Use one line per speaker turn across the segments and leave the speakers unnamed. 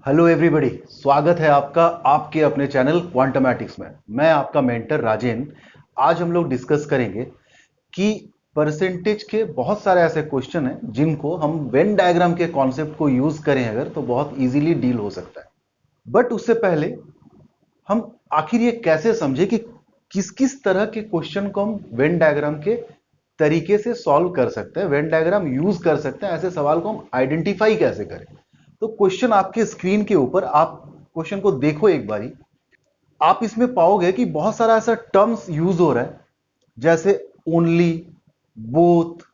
Hello everybody, स्वागत है आपका आपके अपने चैनल क्वांटमैटिक्स में। मैं आपका मेंटर राजेन। आज हम लोग डिस्कस करेंगे कि परसेंटेज के बहुत सारे ऐसे क्वेश्चन हैं जिनको हम वेन डायग्राम के कॉन्सेप्ट को यूज करें अगर तो बहुत इजीली डील हो सकता है। बट उससे पहले हम आखिर ये कैसे समझे कि किस किस तरह के क्वेश्चन को हम वेन डायग्राम के तरीके से सॉल्व कर सकते हैं, वेन डायग्राम यूज कर सकते हैं, ऐसे सवाल को हम आइडेंटिफाई कैसे करें। तो क्वेश्चन आपके स्क्रीन के ऊपर, आप क्वेश्चन को देखो एक बारी। आप इसमें पाओगे कि बहुत सारा ऐसा टर्म्स यूज हो रहा है, जैसे ओनली, बोथ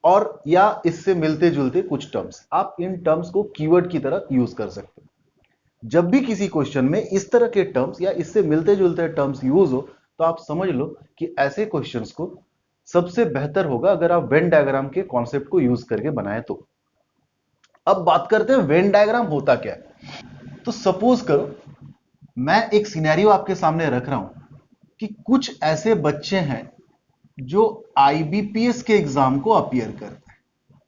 और या इससे मिलते जुलते कुछ टर्म्स। आप इन टर्म्स को कीवर्ड की तरह यूज कर सकते हो। जब भी किसी क्वेश्चन में इस तरह के टर्म्स या इससे मिलते जुलते टर्म्स यूज हो तो आप समझ लो कि ऐसे क्वेश्चंस को सबसे बेहतर होगा अगर आप वेन डायग्राम के कॉन्सेप्ट को यूज करके बनाए तो। अब बात करते हैं वेन डायग्राम होता क्या है। तो सपोज करो मैं एक सिनेरियो आपके सामने रख रहा हूं कि कुछ ऐसे बच्चे हैं जो आईबीपीएस के एग्जाम को अपीयर करते हैं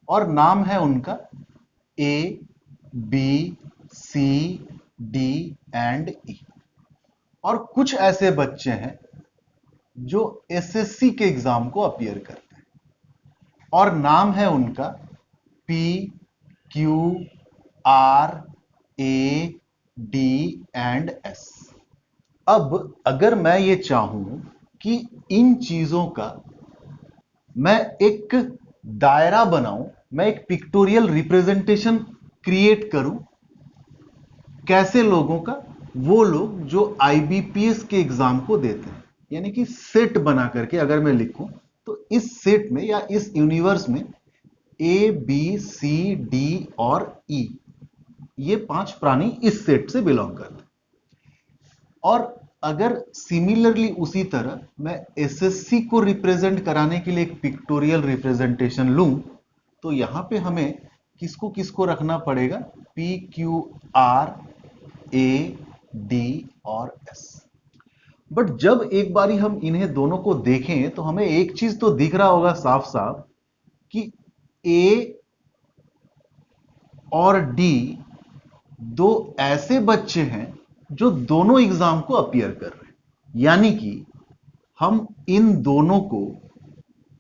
और नाम है उनका ए, बी, सी, डी एंड ई। और कुछ ऐसे बच्चे हैं जो एसएससी के एग्जाम को अपीयर करते हैं और नाम है उनका P, Q, R, A, D and S. अब अगर मैं ये चाहूं कि इन चीजों का मैं एक दायरा बनाऊं, मैं एक पिक्टोरियल रिप्रेजेंटेशन क्रिएट करूं, कैसे लोगों का? वो लोग जो आईबीपीएस के एग्जाम को देते हैं, यानी कि सेट बना करके अगर मैं लिखूं तो इस सेट में या इस यूनिवर्स में ए, बी, सी, डी और ई, ये 5 प्राणी इस सेट से बिलोंग करते हैं। और अगर सिमिलरली उसी तरह मैं एसएससी को रिप्रेजेंट कराने के लिए एक पिक्टोरियल रिप्रेजेंटेशन लूं तो यहां पे हमें किसको किसको रखना पड़ेगा? P, Q, R, A, D और एस। बट जब एक बारी हम इन्हें दोनों को देखें तो हमें एक चीज तो दिख रहा होगा साफ साफ कि ए और डी दो ऐसे बच्चे हैं जो दोनों एग्जाम को अपीयर कर रहे हैं। यानी कि हम इन दोनों को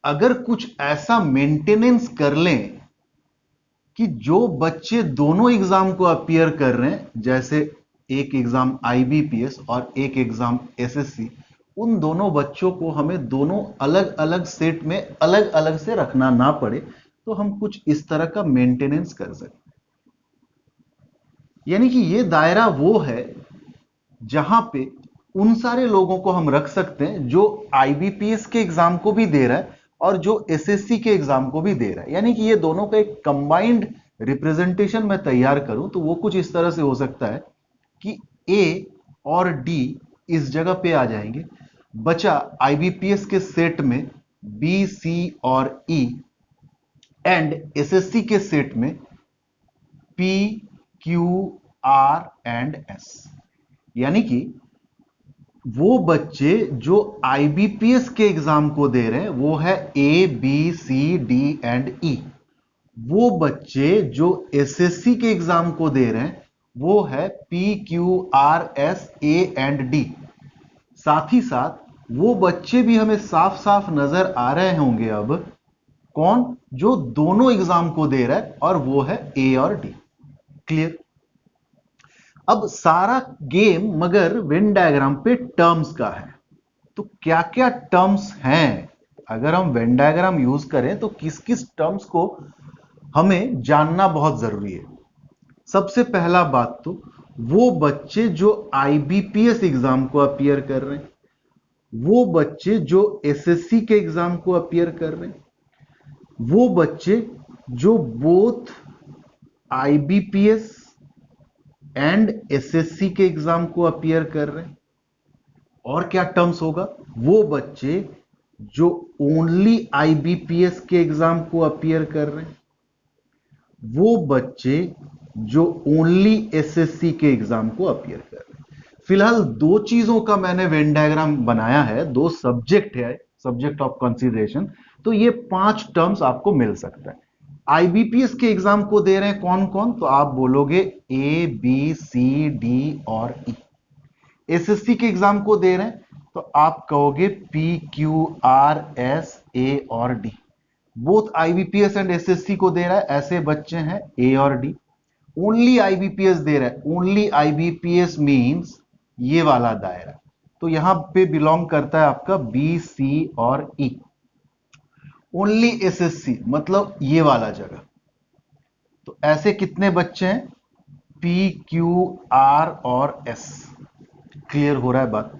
अगर कुछ ऐसा मेंटेनेंस कर लें कि जो बच्चे दोनों एग्जाम को अपीयर कर रहे हैं, जैसे एक एग्जाम आईबीपीएस और एक एग्जाम एसएससी, उन दोनों बच्चों को हमें दोनों अलग अलग सेट में अलग अलग से रखना ना पड़े, तो हम कुछ इस तरह का मेंटेनेंस कर सकते। यानी कि ये दायरा वो है जहां पे उन सारे लोगों को हम रख सकते हैं जो आईबीपीएस के एग्जाम को भी दे रहा है और जो एसएससी के एग्जाम को भी दे रहा है। यानी कि ये दोनों का एक कंबाइंड रिप्रेजेंटेशन मैं तैयार करूं तो वो कुछ इस तरह से हो सकता है कि ए और डी इस जगह पे आ जाएंगे, बचा आईबीपीएस के सेट में बी, सी और ई, एंड एसएससी के सेट में P, Q, R and S. यानी कि वो बच्चे जो आईबीपीएस के एग्जाम को दे रहे हैं वो है ए, बी, सी, डी एंड ई। वो बच्चे जो एसएससी के एग्जाम को दे रहे हैं वो है P, Q, R, S, A and D. साथ ही साथ वो बच्चे भी हमें साफ साफ नजर आ रहे होंगे अब, कौन? जो दोनों एग्जाम को दे रहा है और वो है ए और डी। क्लियर? अब सारा गेम मगर वेन डायग्राम पे टर्म्स का है। तो क्या क्या टर्म्स हैं? अगर हम वेन डायग्राम यूज करें तो किस किस टर्म्स को हमें जानना बहुत जरूरी है। सबसे पहला बात तो वो बच्चे जो आईबीपीएस एग्जाम को अपीयर कर रहे हैं, वो बच्चे जो एसएससी के एग्जाम को अपीयर कर रहे हैं, वो बच्चे जो बोथ आईबीपीएस एंड एसएससी के एग्जाम को अपीयर कर रहे हैं। और क्या टर्म्स होगा? वो बच्चे जो ओनली आईबीपीएस के एग्जाम को अपीयर कर रहे हैं, वो बच्चे जो ओनली एसएससी के एग्जाम को अपीयर कर रहे हैं। फिलहाल दो चीजों का मैंने वेन डायग्राम बनाया है, दो सब्जेक्ट है, सब्जेक्ट ऑफ कंसीडरेशन। तो ये 5 टर्म्स आपको मिल सकता है। आईबीपीएस के एग्जाम को दे रहे हैं कौन कौन, तो आप बोलोगे ए बी सी डी और ई। एसएससी के एग्जाम को दे रहे हैं तो आप कहोगे P Q R S A और D. Both IBPS and SSC को दे रहा है, ऐसे बच्चे हैं ए और डी। ओनली आईबीपीएस दे रहा है, ओनली आईबीपीएस मींस ये वाला दायरा, तो यहां पे बिलोंग करता है आपका बी सी और ई। ओनली एसएससी मतलब ये वाला जगह, तो ऐसे कितने बच्चे हैं, पी क्यू आर और एस। क्लियर हो रहा है बात?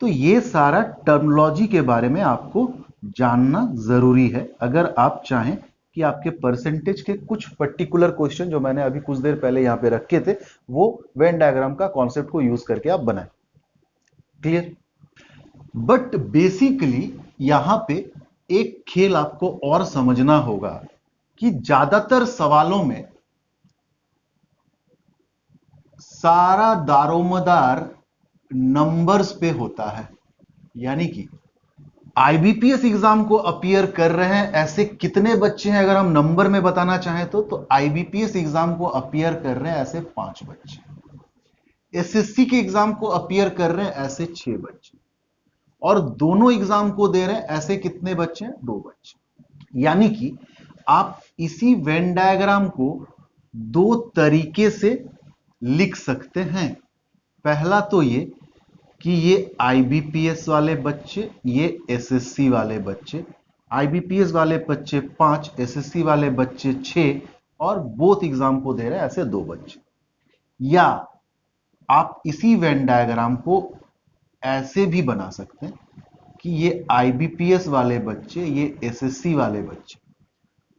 तो ये सारा टर्मिनोलॉजी के बारे में आपको जानना जरूरी है अगर आप चाहें कि आपके परसेंटेज के कुछ पर्टिकुलर क्वेश्चन जो मैंने अभी कुछ देर पहले यहां पे रखे थे वो वेन डायग्राम का कॉन्सेप्ट को यूज करके आप बनाएं। क्लियर? बट बेसिकली यहां पे एक खेल आपको और समझना होगा कि ज्यादातर सवालों में सारा दारोमदार नंबर्स पे होता है। यानी कि आईबीपीएस एग्जाम को अपीयर कर रहे हैं ऐसे कितने बच्चे हैं, अगर हम नंबर में बताना चाहें तो आईबीपीएस एग्जाम को अपीयर कर रहे हैं ऐसे 5 बच्चे। एसएससी के एग्जाम को अपीयर कर रहे हैं ऐसे 6 बच्चे, और दोनों एग्जाम को दे रहे हैं ऐसे कितने बच्चे हैं, 2 बच्चे। यानी कि आप इसी वेन डायग्राम को 2 तरीके से लिख सकते हैं। पहला तो ये कि ये आईबीपीएस वाले बच्चे, ये एसएससी वाले बच्चे, आईबीपीएस वाले बच्चे 5, एसएससी वाले बच्चे 6, और बोथ एग्जाम को दे रहे हैं ऐसे 2 बच्चे। या आप इसी वेन डायग्राम को ऐसे भी बना सकते हैं कि ये आईबीपीएस वाले बच्चे, ये एसएससी वाले बच्चे,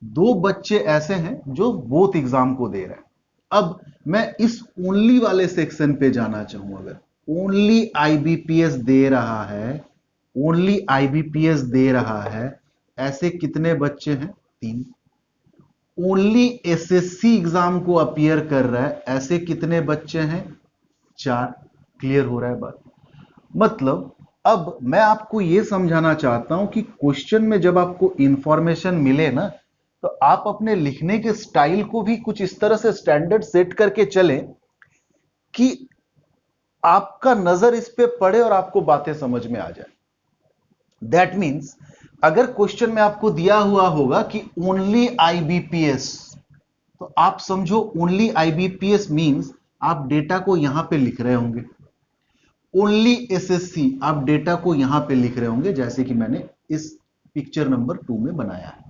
2 बच्चे ऐसे हैं जो बोथ एग्जाम को दे रहे हैं। अब मैं इस ओनली वाले सेक्शन पे जाना चाहूं, अगर ओनली आईबीपीएस दे रहा है, ओनली आईबीपीएस दे रहा है ऐसे कितने बच्चे हैं, 3। ओनली एसएससी एग्जाम को अपीयर कर रहा है ऐसे कितने बच्चे हैं, 4। क्लियर हो रहा है बात? मतलब अब मैं आपको यह समझाना चाहता हूं कि क्वेश्चन में जब आपको इंफॉर्मेशन मिले ना, तो आप अपने लिखने के स्टाइल को भी कुछ इस तरह से स्टैंडर्ड सेट करके चलें कि आपका नजर इस पे पड़े और आपको बातें समझ में आ जाए। दैट मीन्स अगर क्वेश्चन में आपको दिया हुआ होगा कि ओनली आईबीपीएस, तो आप समझो ओनली आईबीपीएस मींस आप डेटा को यहां पे लिख रहे होंगे। ओनली एसएससी आप डेटा को यहां पे लिख रहे होंगे, जैसे कि मैंने इस पिक्चर नंबर 2 में बनाया है।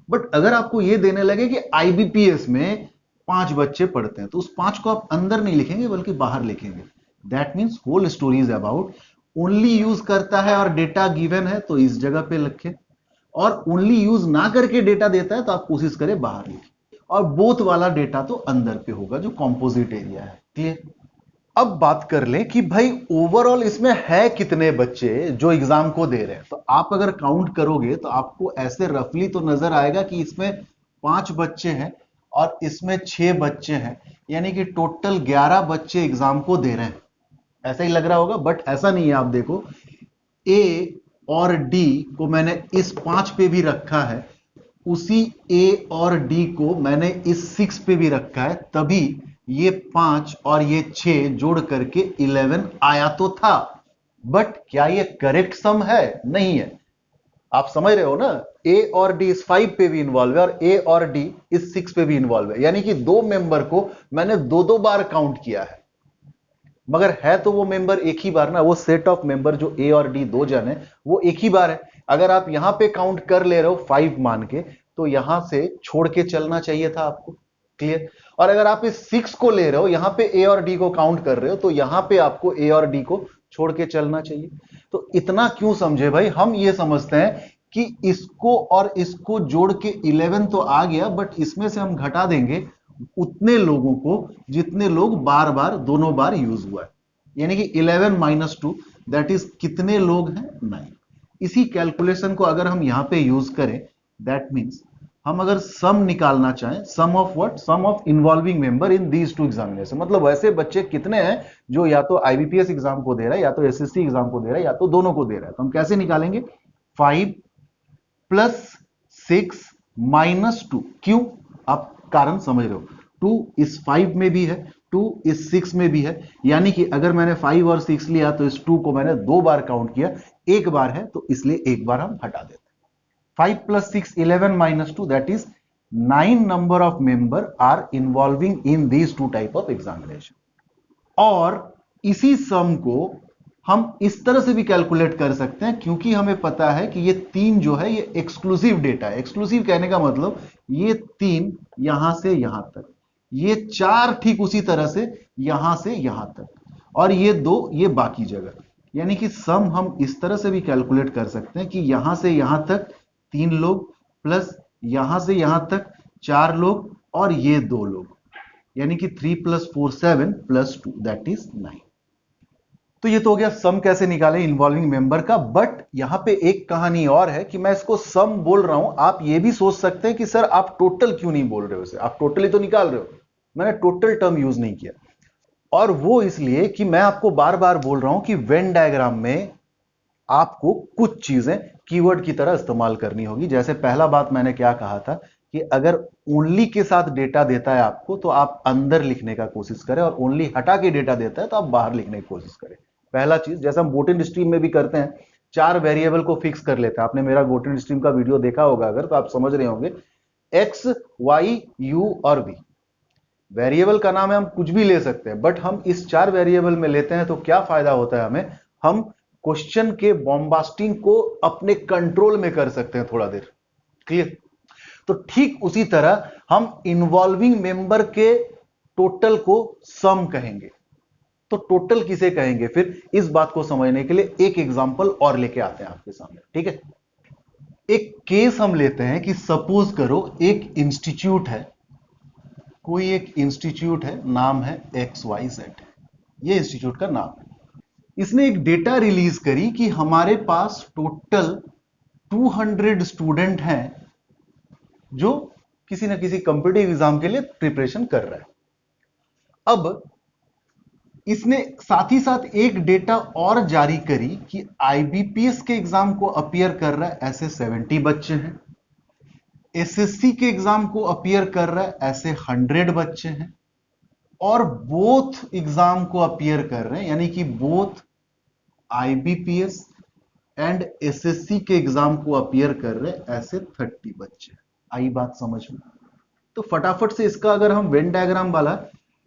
बट अगर आपको यह देने लगे कि आईबीपीएस में 5 बच्चे पढ़ते हैं, तो उस 5 को आप अंदर नहीं लिखेंगे बल्कि बाहर लिखेंगे। That means whole story is about only use करता है और डेटा गिवन है तो इस जगह पे लिखें, और ओनली यूज ना करके डेटा देता है तो आप कोशिश करें बाहर लिखें, और बोथ वाला डेटा तो अंदर पे होगा जो कंपोजिट एरिया है। क्लियर? अब बात कर लें कि भाई ओवरऑल इसमें है कितने बच्चे जो एग्जाम को दे रहे हैं, तो आप अगर काउंट करोगे तो आपको ऐसे रफली तो नजर आएगा कि इसमें 5 बच्चे हैं और इसमें 6 बच्चे हैं, यानी कि टोटल 11 बच्चे एग्जाम को दे रहे हैं। ऐसा ही लग रहा होगा, बट ऐसा नहीं है। आप देखो ए और डी को मैंने इस 5 पे भी रखा है, उसी ए और डी को मैंने इस 6 पे भी रखा है, तभी ये 5 और ये 6 जोड़ करके 11 आया तो था। बट क्या ये करेक्ट सम है? नहीं है। आप समझ रहे हो ना, ए और डी इस 5 पे भी इन्वॉल्व है और ए और डी इस 6 पे भी इन्वॉल्व है, यानी कि 2 मेंबर को मैंने 2-2 बार काउंट किया है। मगर है तो वो मेंबर एक ही बार ना, वो सेट ऑफ मेंबर जो ए और डी 2 जन है वो एक ही बार है। अगर आप यहां पे काउंट कर ले रहे हो 5 मान के, तो यहां से छोड़ के चलना चाहिए था आपको। क्लियर? और अगर आप इस 6 को ले रहे हो, यहां पे ए और डी को काउंट कर रहे हो, तो यहां पे आपको ए और डी को छोड़ के चलना चाहिए। तो इतना क्यों समझे भाई? हम ये समझते हैं कि इसको और इसको जोड़ के 11 तो आ गया, बट इसमें से हम घटा देंगे उतने लोगों को जितने लोग बार बार दोनों बार यूज हुआ है, यानी कि 11 - 2 दैट इज कितने लोग हैं, 9। इसी कैलकुलेशन को अगर हम यहां पे यूज करें, दैट मींस हम अगर सम निकालना चाहें, sum of what, sum of involving member in these 2 examination, मतलब वैसे बच्चे कितने हैं जो या तो आईबीपीएस एग्जाम को दे रहा है, या तो एसएससी एग्जाम को दे रहा है, या तो दोनों को दे रहा है। तो हम कैसे निकालेंगे? 5 + 6 -2। क्यों? आप कारण समझ रहे हो। 2 इस 5 में भी है, 2 इस 6 में भी है, यानी कि अगर मैंने 5 और 6 लिया तो इस 2 को मैंने 2 बार काउंट किया, एक बार है तो इसलिए एक बार हम हटा देते हैं। 5 plus 6 11 minus 2, that is 9 number of member are involving in these two type of examination। और इसी सम को हम इस तरह से भी कैलकुलेट कर सकते हैं, क्योंकि हमें पता है कि ये 3 जो है ये एक्सक्लूसिव डेटा है। एक्सक्लूसिव कहने का मतलब ये 3 यहां से यहां तक, ये 4 ठीक उसी तरह से यहां से यहां तक, और ये 2 ये बाकी जगह। यानी कि सम हम इस तरह से भी कैलकुलेट कर सकते हैं कि यहां से यहां तक 3 लोग प्लस यहां से यहां तक 4 लोग और ये 2 लोग, यानी कि 3 + 4 7 + 2 दैट इज 9। तो ये तो हो गया सम कैसे निकाले इन्वॉल्विंग मेंबर का। बट यहां पे एक कहानी और है कि मैं इसको सम बोल रहा हूं, आप ये भी सोच सकते हैं कि सर आप टोटल क्यों नहीं बोल रहे हो इसे, आप टोटली तो निकाल रहे हो। मैंने टोटल टर्म यूज नहीं किया, और वो इसलिए कि मैं आपको बार बार बोल रहा हूं कि वेन डायग्राम में आपको कुछ चीजें कीवर्ड की तरह इस्तेमाल करनी होगी। जैसे पहला बात मैंने क्या कहा था कि अगर ओनली के साथ डेटा देता है आपको तो आप अंदर लिखने का कोशिश करें, और ओनली हटा के डेटा देता है तो आप बाहर लिखने की कोशिश करें। पहला चीज, जैसे हम बोटिन स्ट्रीम में भी करते हैं, 4 वेरिएबल को फिक्स कर लेते हैं। आपने मेरा बोटिन स्ट्रीम का वीडियो देखा होगा अगर, तो आप समझ रहे होंगे एक्स वाई यू और वी। वेरिएबल का नाम है, हम कुछ भी ले सकते हैं, बट हम इस 4 वेरिएबल में लेते हैं तो क्या फायदा होता है हमें, हम क्वेश्चन के बॉम्बास्टिंग को अपने कंट्रोल में कर सकते हैं थोड़ा देर। क्लियर? तो ठीक उसी तरह हम इन्वॉल्विंग मेंबर के टोटल को सम कहेंगे। तो टोटल किसे कहेंगे फिर, इस बात को समझने के लिए एक एग्जांपल और लेके आते हैं आपके सामने। ठीक है, एक केस हम लेते हैं कि सपोज करो एक इंस्टीट्यूट है, कोई एक इंस्टीट्यूट है, नाम है XYZ, ये इंस्टीट्यूट का नाम है। इसने एक डेटा रिलीज करी कि हमारे पास टोटल 200 स्टूडेंट हैं जो किसी ना किसी कॉम्पिटिटिव एग्जाम के लिए प्रिपरेशन कर रहा है। अब इसने साथ ही साथ एक डेटा और जारी करी कि IBPS के एग्जाम को अपीयर कर रहा है ऐसे 70 बच्चे हैं, SSC के एग्जाम को अपीयर कर रहा है ऐसे 100 बच्चे हैं, और बोथ एग्जाम को अपीयर कर रहे हैं, यानी कि बोथ IBPS एंड SSC के एग्जाम को अपीयर कर रहे हैं ऐसे 30 बच्चे। आई बात समझ में? तो फटाफट से इसका अगर हम वेन डायग्राम वाला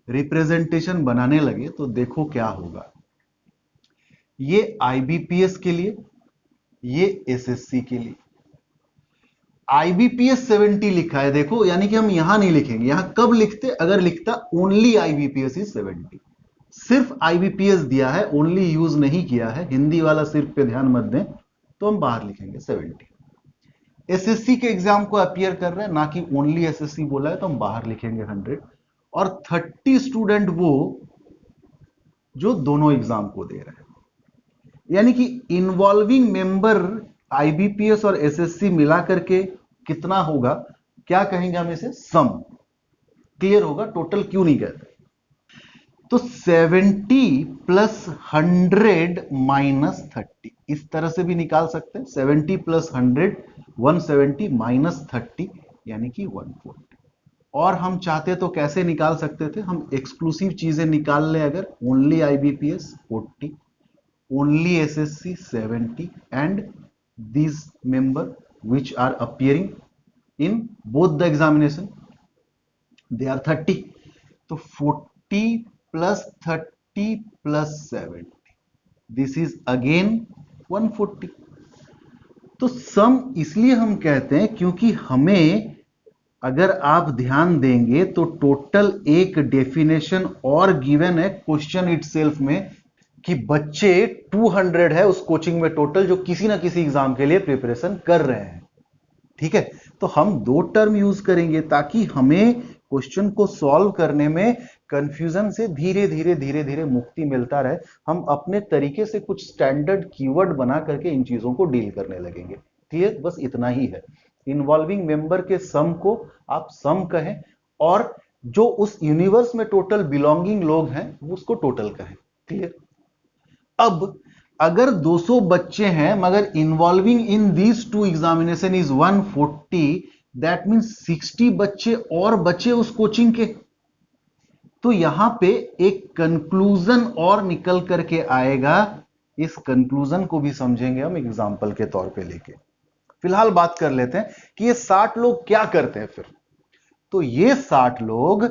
रिप्रेजेंटेशन बनाने लगे तो देखो क्या होगा। ये IBPS के लिए, ये SSC के लिए। IBPS 70 लिखा है देखो, यानी कि हम यहां नहीं लिखेंगे। यहां कब लिखते, अगर लिखता ओनली IBPS इज 70, सिर्फ IBPS दिया है, ओनली यूज नहीं किया है, हिंदी वाला सिर्फ पे ध्यान मत दें, तो हम बाहर लिखेंगे 70। SSC के एग्जाम को अपीयर कर रहे हैं, ना कि ओनली SSC बोला है, तो हम बाहर लिखेंगे 100। और 30 स्टूडेंट वो जो दोनों एग्जाम को दे रहे हैं, यानी कि इन्वॉल्विंग मेंबर IBPS और SSC मिला करके कितना होगा, क्या कहेंगे हम इसे, सम। क्लियर होगा? टोटल क्यों नहीं कहते। तो 70 + 100 - 30 इस तरह से भी निकाल सकते हैं। 70 + 100 170 - 30 यानी कि 140। और हम चाहते तो कैसे निकाल सकते थे, हम एक्सक्लूसिव चीजें निकाल लें। अगर only IBPS 40, only SSC 70 and these member which are appearing in both the examination they are 30, तो 40 + 30 + 70 this is again 140। तो सम इसलिए हम कहते हैं क्योंकि हमें, अगर आप ध्यान देंगे तो टोटल एक डेफिनेशन और गिवन है क्वेश्चन इटसेल्फ में कि बच्चे 200 है उस कोचिंग में टोटल, जो किसी ना किसी एग्जाम के लिए प्रिपरेशन कर रहे हैं। ठीक है, तो हम 2 टर्म यूज करेंगे ताकि हमें क्वेश्चन को सॉल्व करने में कंफ्यूजन से धीरे धीरे धीरे धीरे मुक्ति मिलता रहे। हम अपने तरीके से कुछ स्टैंडर्ड कीवर्ड बना करके इन चीजों को डील करने लगेंगे। क्लियर? बस इतना ही है। इन्वॉल्विंग मेंबर के सम को आप सम कहें, और जो उस यूनिवर्स में टोटल बिलोंगिंग लोग हैं उसको टोटल कहें। क्लियर? अब अगर 200 बच्चे हैं मगर involving in these 2 examination is 140, that means 60 बच्चे और बचे उस कोचिंग के। तो यहां पे एक कंक्लूजन और निकल करके आएगा। इस कंक्लूजन को भी समझेंगे हम एग्जाम्पल के तौर पे लेके। फिलहाल बात कर लेते हैं कि ये 60 लोग क्या करते हैं फिर। तो ये 60 लोग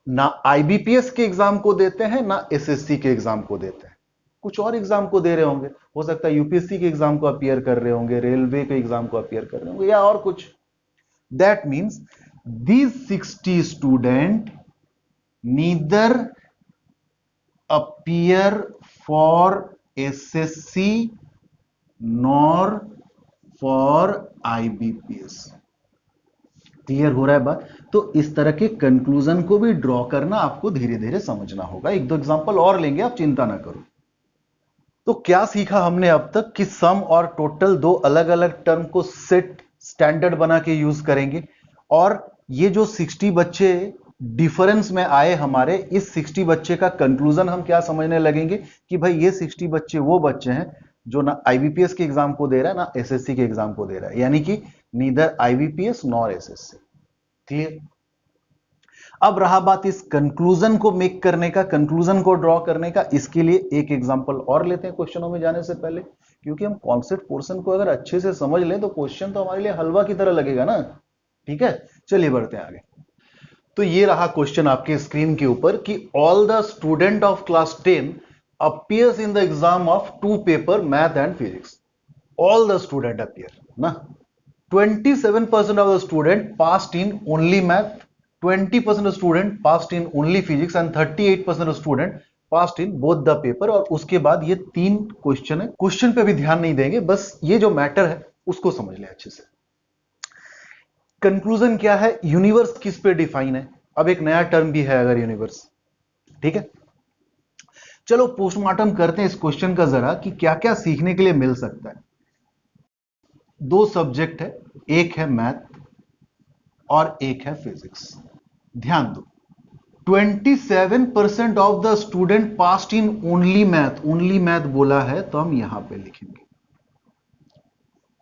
ना आईबीपीएस के एग्जाम को देते हैं ना एसएससी के एग्जाम को देते हैं, कुछ और एग्जाम को दे रहे होंगे। हो सकता है यूपीएससी के एग्जाम को अपीयर कर रहे होंगे, रेलवे के एग्जाम को अपीयर कर रहे होंगे या और कुछ। That means these 60 student neither appear for SSC nor for IBPS. Clear हो रहा है बात? तो इस तरह के कंक्लूजन को भी ड्रॉ करना आपको धीरे धीरे समझना होगा। एक दो एग्जांपल और लेंगे, आप चिंता ना करो। तो क्या सीखा हमने अब तक कि सम और टोटल दो अलग अलग टर्म को सेट स्टैंडर्ड बना के यूज करेंगे, और ये जो 60 बच्चे डिफरेंस में आए हमारे, इस 60 बच्चे का कंक्लूजन हम क्या समझने लगेंगे कि भाई ये 60 बच्चे वो बच्चे हैं जो ना आईबीपीएस के एग्जाम को दे रहा है ना एसएससी के एग्जाम को दे रहा है, यानी कि neither IBPS nor SSC. Clear? अब रहा बात इस कंक्लूजन को मेक करने का, कंक्लूजन को ड्रॉ करने का। इसके लिए एक एग्जांपल और लेते हैं क्वेश्चनों में जाने से पहले, क्योंकि हम कॉन्सेप्ट पोर्शन को अगर अच्छे से समझ लें तो क्वेश्चन तो हमारे लिए हलवा की तरह लगेगा ना। ठीक है, चलिए बढ़ते हैं आगे। तो ये रहा क्वेश्चन आपके स्क्रीन के ऊपर कि all the student of class 10 appears in the exam of 2 paper math and physics. All the student appear ना। 27% of the student passed in only math, 20% of student passed in only physics and 38% of student passed in both the paper। और उसके बाद ये 3 question है, question पे भी ध्यान नहीं देंगे, बस ये जो मैटर है उसको समझ लें अच्छे से। कंक्लूजन क्या है? यूनिवर्स किस पे डिफाइन है? अब एक नया टर्म भी है अगर यूनिवर्स। ठीक है, चलो पोस्टमार्टम करते हैं इस क्वेश्चन का जरा कि क्या क्या सीखने के लिए मिल सकता है। 2 सब्जेक्ट है, एक है मैथ और एक है फिजिक्स। ध्यान दो, 27% of the student passed in only math. Only math बोला है तो हम यहां पे लिखेंगे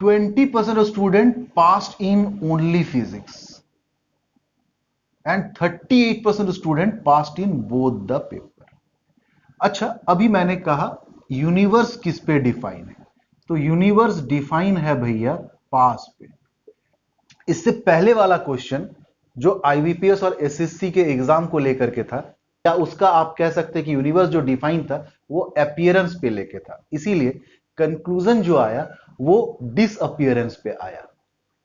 20% of student passed in only physics and 38% student passed in both the paper. अच्छा, अभी मैंने कहा यूनिवर्स किस पे डिफाइन है, तो यूनिवर्स डिफाइन है भैया पास पे। इससे पहले वाला क्वेश्चन जो आईबीपीएस और एसएससी के एग्जाम को लेकर के था, या उसका आप कह सकते हैं कि यूनिवर्स जो डिफाइन था वो अपीयरेंस पे लेके था, इसीलिए कंक्लूजन जो आया वो डिसअपीयरेंस पे आया।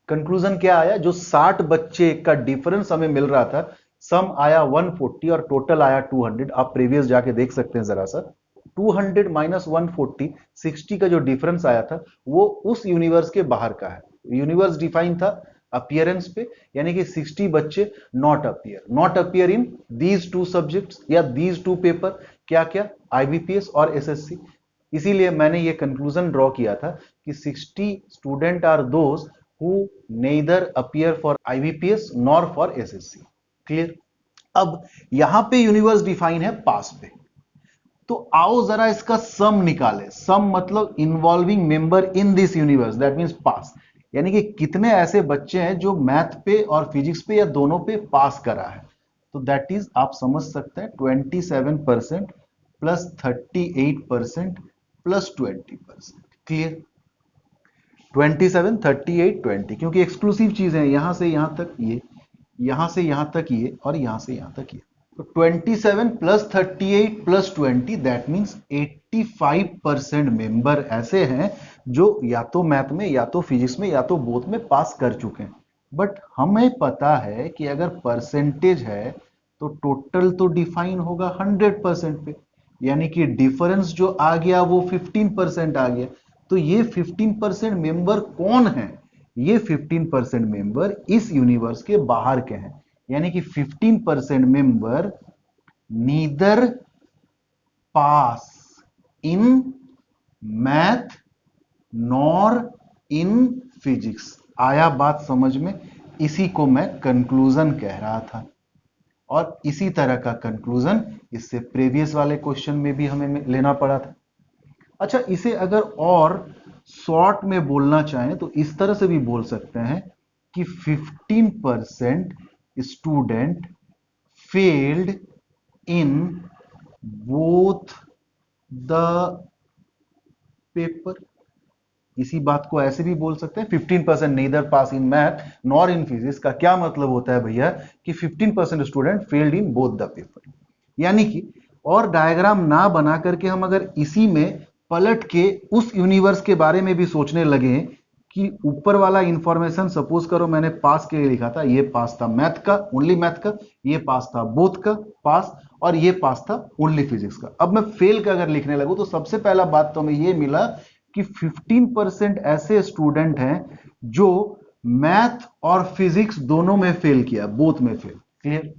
कंक्लूजन क्या आया? जो 60 बच्चे का डिफरेंस हमें मिल रहा था, सम आया 140 और टोटल आया 200। आप प्रीवियस जाके देख सकते हैं जरा सा। 200 माइनस 140, 60 का जो डिफरेंस आया था वो उस यूनिवर्स के बाहर का है। यूनिवर्स डिफाइन था अपीयरेंस पे, यानी कि 60 बच्चे not appear in these 2 subjects या दीज 2 पेपर। क्या क्या? आईबीपीएस और एसएससी। इसीलिए मैंने ये कंक्लूजन ड्रॉ किया था कि 60 student are those who neither appear for IBPS nor for SSC। क्लियर? अब यहां पे यूनिवर्स डिफाइन है पास पे, तो आओ जरा इसका सम निकालें। सम मतलब involving member in this universe, that means pass, यानी कि कितने ऐसे बच्चे हैं जो मैथ पे और फिजिक्स पे या दोनों पे पास करा है। तो दैट इज, आप समझ सकते हैं 27% प्लस 38% प्लस 20%। क्लियर? 27, 38, 20, क्योंकि एक्सक्लूसिव चीजें हैं, यहां से यहां तक ये, यहां से यहां तक ये, और यहां से यहां तक ये। तो 27 plus 38 plus 20, that means 85% member ऐसे हैं जो या तो मैथ में या तो फिजिक्स में या तो बोथ में पास कर चुके हैं। बट हमें पता है कि अगर परसेंटेज है तो टोटल तो डिफाइन होगा 100% पे, यानी कि डिफरेंस जो आ गया वो 15% आ गया। तो ये 15% मेंबर कौन है? ये 15% मेंबर इस यूनिवर्स के बाहर के हैं, यानी कि 15% member neither pass in math nor in physics. आया बात समझ में? इसी को मैं कंक्लूजन कह रहा था, और इसी तरह का कंक्लूजन इससे प्रीवियस वाले क्वेश्चन में भी हमें लेना पड़ा था। अच्छा, इसे अगर और शॉर्ट में बोलना चाहें तो इस तरह से भी बोल सकते हैं कि 15% student failed in both the paper. इसी बात को ऐसे भी बोल सकते हैं 15% neither pass in math nor in physics का क्या मतलब होता है भैया कि 15% student failed in both the paper. यानी कि और डायग्राम ना बना करके हम अगर इसी में पलट के उस यूनिवर्स के बारे में भी सोचने लगे कि ऊपर वाला इंफॉर्मेशन सपोज करो मैंने पास के लिए लिखा था, ये पास था मैथ का, ओनली मैथ का, ये पास था बोथ का पास, और ये पास था ओनली फिजिक्स का। अब मैं फेल का अगर लिखने लगूं तो सबसे पहला बात तो हमें ये मिला कि 15% ऐसे स्टूडेंट हैं जो मैथ और फिजिक्स दोनों में फेल किया, बोथ में फेल। क्लियर?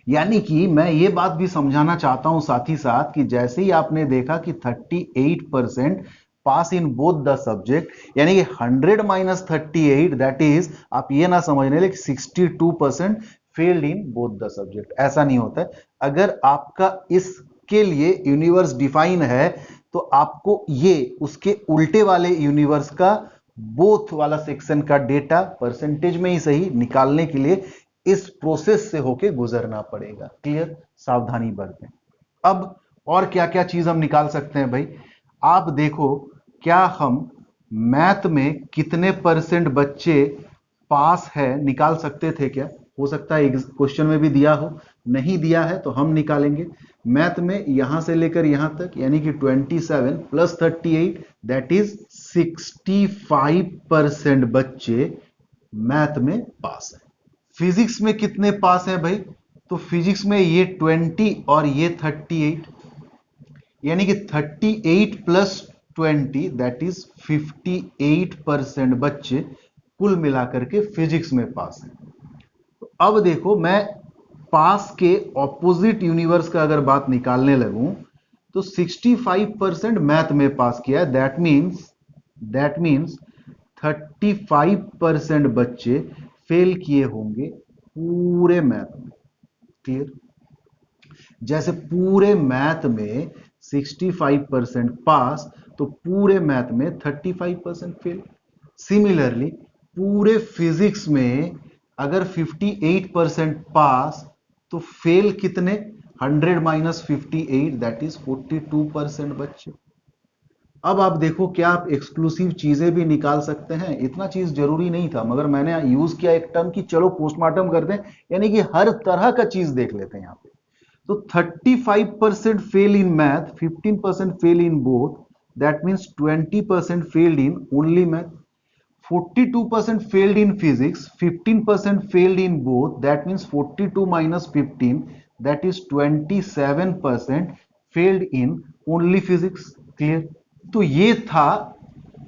यानी कि मैं ये बात भी समझाना चाहता हूं साथ ही साथ कि जैसे ही आपने देखा कि 38% पास इन बोथ द सब्जेक्ट, यानी कि 100 माइनस 38 दैट इज, आप ये ना समझने लगे 62% failed in both the subject. ऐसा नहीं होता है। अगर आपका इसके लिए यूनिवर्स डिफाइन है तो आपको ये उसके उल्टे वाले यूनिवर्स का बोथ वाला सेक्शन का डेटा परसेंटेज में ही सही निकालने के लिए इस प्रोसेस से होके गुजरना पड़ेगा। क्लियर? सावधानी बरतें। अब और क्या क्या चीज हम निकाल सकते हैं भाई? आप देखो, क्या हम मैथ में कितने परसेंट बच्चे पास है निकाल सकते थे क्या? हो सकता है क्वेश्चन में भी दिया हो, नहीं दिया है तो हम निकालेंगे। मैथ में यहां से लेकर यहां तक यानी कि 27 प्लस 38 दैट इज 65% बच्चे मैथ में पास है। फिजिक्स में कितने पास हैं भाई? तो फिजिक्स में ये 20 और ये 38, यानी कि 38 प्लस 20 दैट इज 58% बच्चे कुल मिलाकर के फिजिक्स में पास हैं। तो अब देखो, मैं पास के ऑपोजिट यूनिवर्स का अगर बात निकालने लगूं तो 65% मैथ में पास किया है, दैट मीन्स 35% बच्चे फेल किए होंगे पूरे मैथ में। क्लियर? जैसे पूरे मैथ में 65% पास तो पूरे मैथ में 35% फेल। सिमिलरली पूरे फिजिक्स में अगर 58% पास तो फेल कितने? 100 माइनस 58 दैट इज 42% बच्चे। अब आप देखो, क्या आप एक्सक्लूसिव चीजें भी निकाल सकते हैं? इतना चीज जरूरी नहीं था, मगर मैंने यूज किया एक टर्म कि चलो पोस्टमार्टम करते हैं, यानी कि हर तरह का चीज देख लेते हैं यहां पे। तो 35% fail in math, 15% fail in both, that means 20% failed in only math. 42% failed in physics, 15% failed in both, that means 42 minus 15, that is 27% failed in only physics. Clear? तो ये था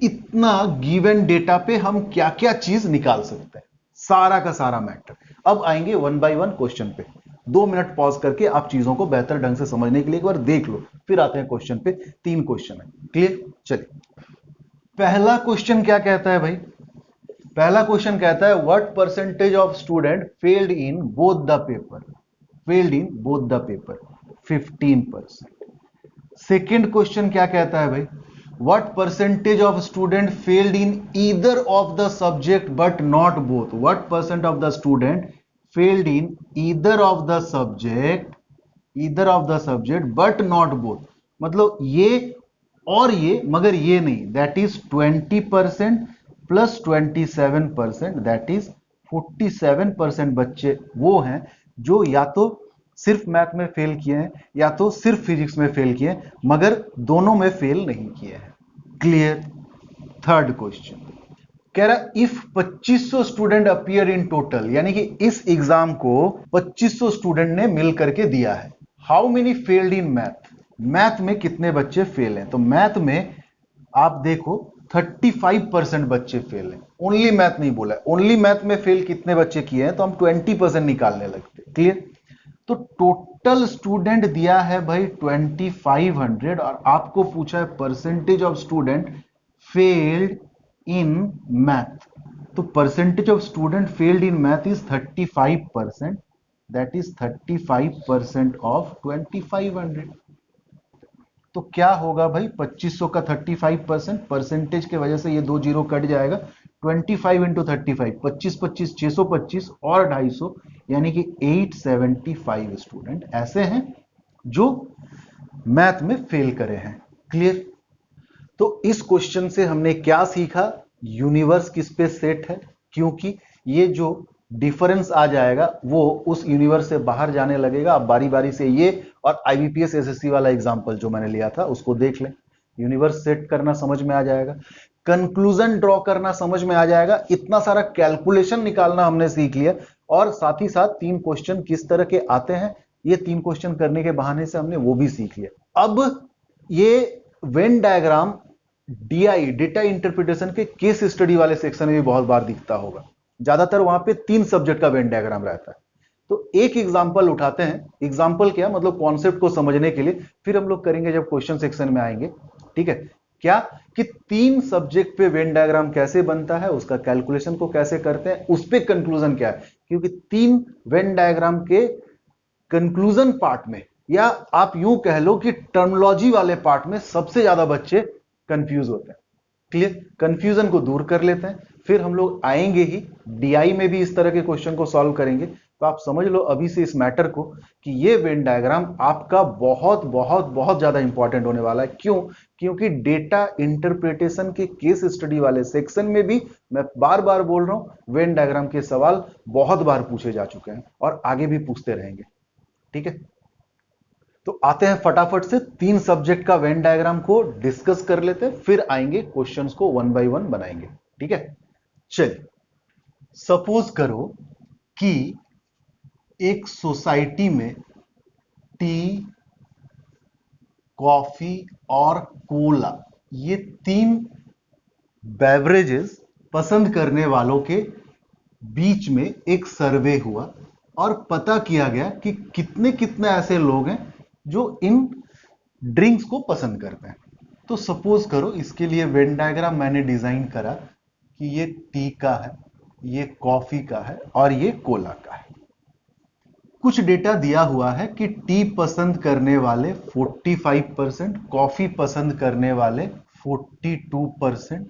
इतना गिवन डेटा पे हम क्या क्या चीज निकाल सकते हैं, सारा का सारा मैटर। अब आएंगे वन बाय वन क्वेश्चन पे। 2 मिनट पॉज करके आप चीजों को बेहतर ढंग से समझने के लिए एक बार देख लो, फिर आते हैं क्वेश्चन पे। 3 क्वेश्चन है। क्लियर? चलिए, पहला क्वेश्चन क्या कहता है भाई? पहला क्वेश्चन कहता है what percentage of student failed in both the paper? Failed in both the paper 15%। Second question क्या कहता है भाई? What percentage of student failed in either of the subject but not both? What percent of the student failed in either of the subject but not both, मतलब ये और ये मगर ये नहीं, that is 20% plus 27% that is 47% बच्चे वो हैं जो या तो सिर्फ मैथ में फेल किए हैं या तो सिर्फ फिजिक्स में फेल किए हैं, मगर दोनों में फेल नहीं किए हैं। क्लियर? थर्ड क्वेश्चन कह रहा if 2500 student appear in total, यानी कि इस एग्जाम को 2500 स्टूडेंट ने मिल करके दिया है, how many failed in math? Math में कितने बच्चे फेल हैं? तो मैथ में आप देखो 35% बच्चे फेल हैं। ओनली मैथ नहीं बोला है, ओनली मैथ में फेल कितने बच्चे किए हैं तो हम 20% निकालने लगते। क्लियर? तो टोटल स्टूडेंट दिया है भाई 2500 और आपको पूछा है percentage of student failed in math. तो percentage of student failed in math is 35%, that is 35% of 2500। तो क्या होगा भाई? 2500 का 35%, परसेंटेज के वजह से ये 2 जीरो कट जाएगा, 25 इंटू 35, 25 25 625 और 250, यानी कि 875 स्टूडेंट ऐसे हैं जो मैथ में फेल करे हैं। क्लियर? तो इस क्वेश्चन से हमने क्या सीखा? यूनिवर्स किस पे सेट है, क्योंकि ये जो डिफरेंस आ जाएगा वो उस यूनिवर्स से बाहर जाने लगेगा। आप बारी बारी से ये और आईबीपीएस एसएससी वाला एग्जांपल जो मैंने लिया था उसको देख लें। यूनिवर्स सेट करना समझ में आ जाएगा, कंक्लूजन ड्रॉ करना समझ में आ जाएगा, इतना सारा कैलकुलेशन निकालना हमने सीख लिया, और साथ ही साथ 3 क्वेश्चन किस तरह के आते हैं ये 3 क्वेश्चन करने के बहाने से हमने वो भी सीख लिया। अब ये Venn diagram DI, data interpretation के केस स्टडी वाले सेक्शन में भी बहुत बार दिखता होगा। ज्यादातर वहां पे 3 सब्जेक्ट का वेन डायग्राम रहता है। तो एक एग्जांपल उठाते हैं। एग्जांपल क्या मतलब कॉन्सेप्ट को समझने के लिए, फिर हम लोग करेंगे जब क्वेश्चन सेक्शन में आएंगे। ठीक है? क्या कि 3 सब्जेक्ट पे वेन डायग्राम कैसे बनता है, उसका कैलकुलेशन को कैसे करते हैं, उस पे कंक्लूजन क्या है। क्योंकि 3 वेन डायग्राम के कंक्लूजन पार्ट में, या आप यूं कह लो कि टर्मिनोलॉजी वाले पार्ट में सबसे ज्यादा बच्चे कंफ्यूज होते हैं। क्लियर? कंफ्यूजन को दूर कर लेते हैं, फिर हम लोग आएंगे ही डीआई में भी इस तरह के क्वेश्चन को सॉल्व करेंगे। तो आप समझ लो अभी से इस मैटर को कि ये वेन डायग्राम आपका बहुत बहुत बहुत ज्यादा इंपॉर्टेंट होने वाला है। क्यों? क्योंकि डेटा इंटरप्रिटेशन के केस स्टडी वाले सेक्शन में भी मैं बार बार बोल रहा हूं वेन डायग्राम के सवाल बहुत बार पूछे जा चुके हैं और आगे भी पूछते रहेंगे। ठीक है? तो आते हैं फटाफट से 3 सब्जेक्ट का वेन डायग्राम को डिस्कस कर लेते हैं, फिर आएंगे क्वेश्चंस को 1 बाय 1 बनाएंगे। ठीक है? चलिए, सपोज करो कि एक सोसाइटी में टी, कॉफी और कोला, ये 3 बेवरेजेस पसंद करने वालों के बीच में एक सर्वे हुआ और पता किया गया कि कितने कितने ऐसे लोग हैं जो इन ड्रिंक्स को पसंद करते हैं। तो सपोज करो इसके लिए वेन डायग्राम मैंने डिजाइन करा कि ये टी का है, ये कॉफी का है और ये कोला का है। कुछ डेटा दिया हुआ है कि टी पसंद करने वाले 45%, कॉफी पसंद करने वाले 42%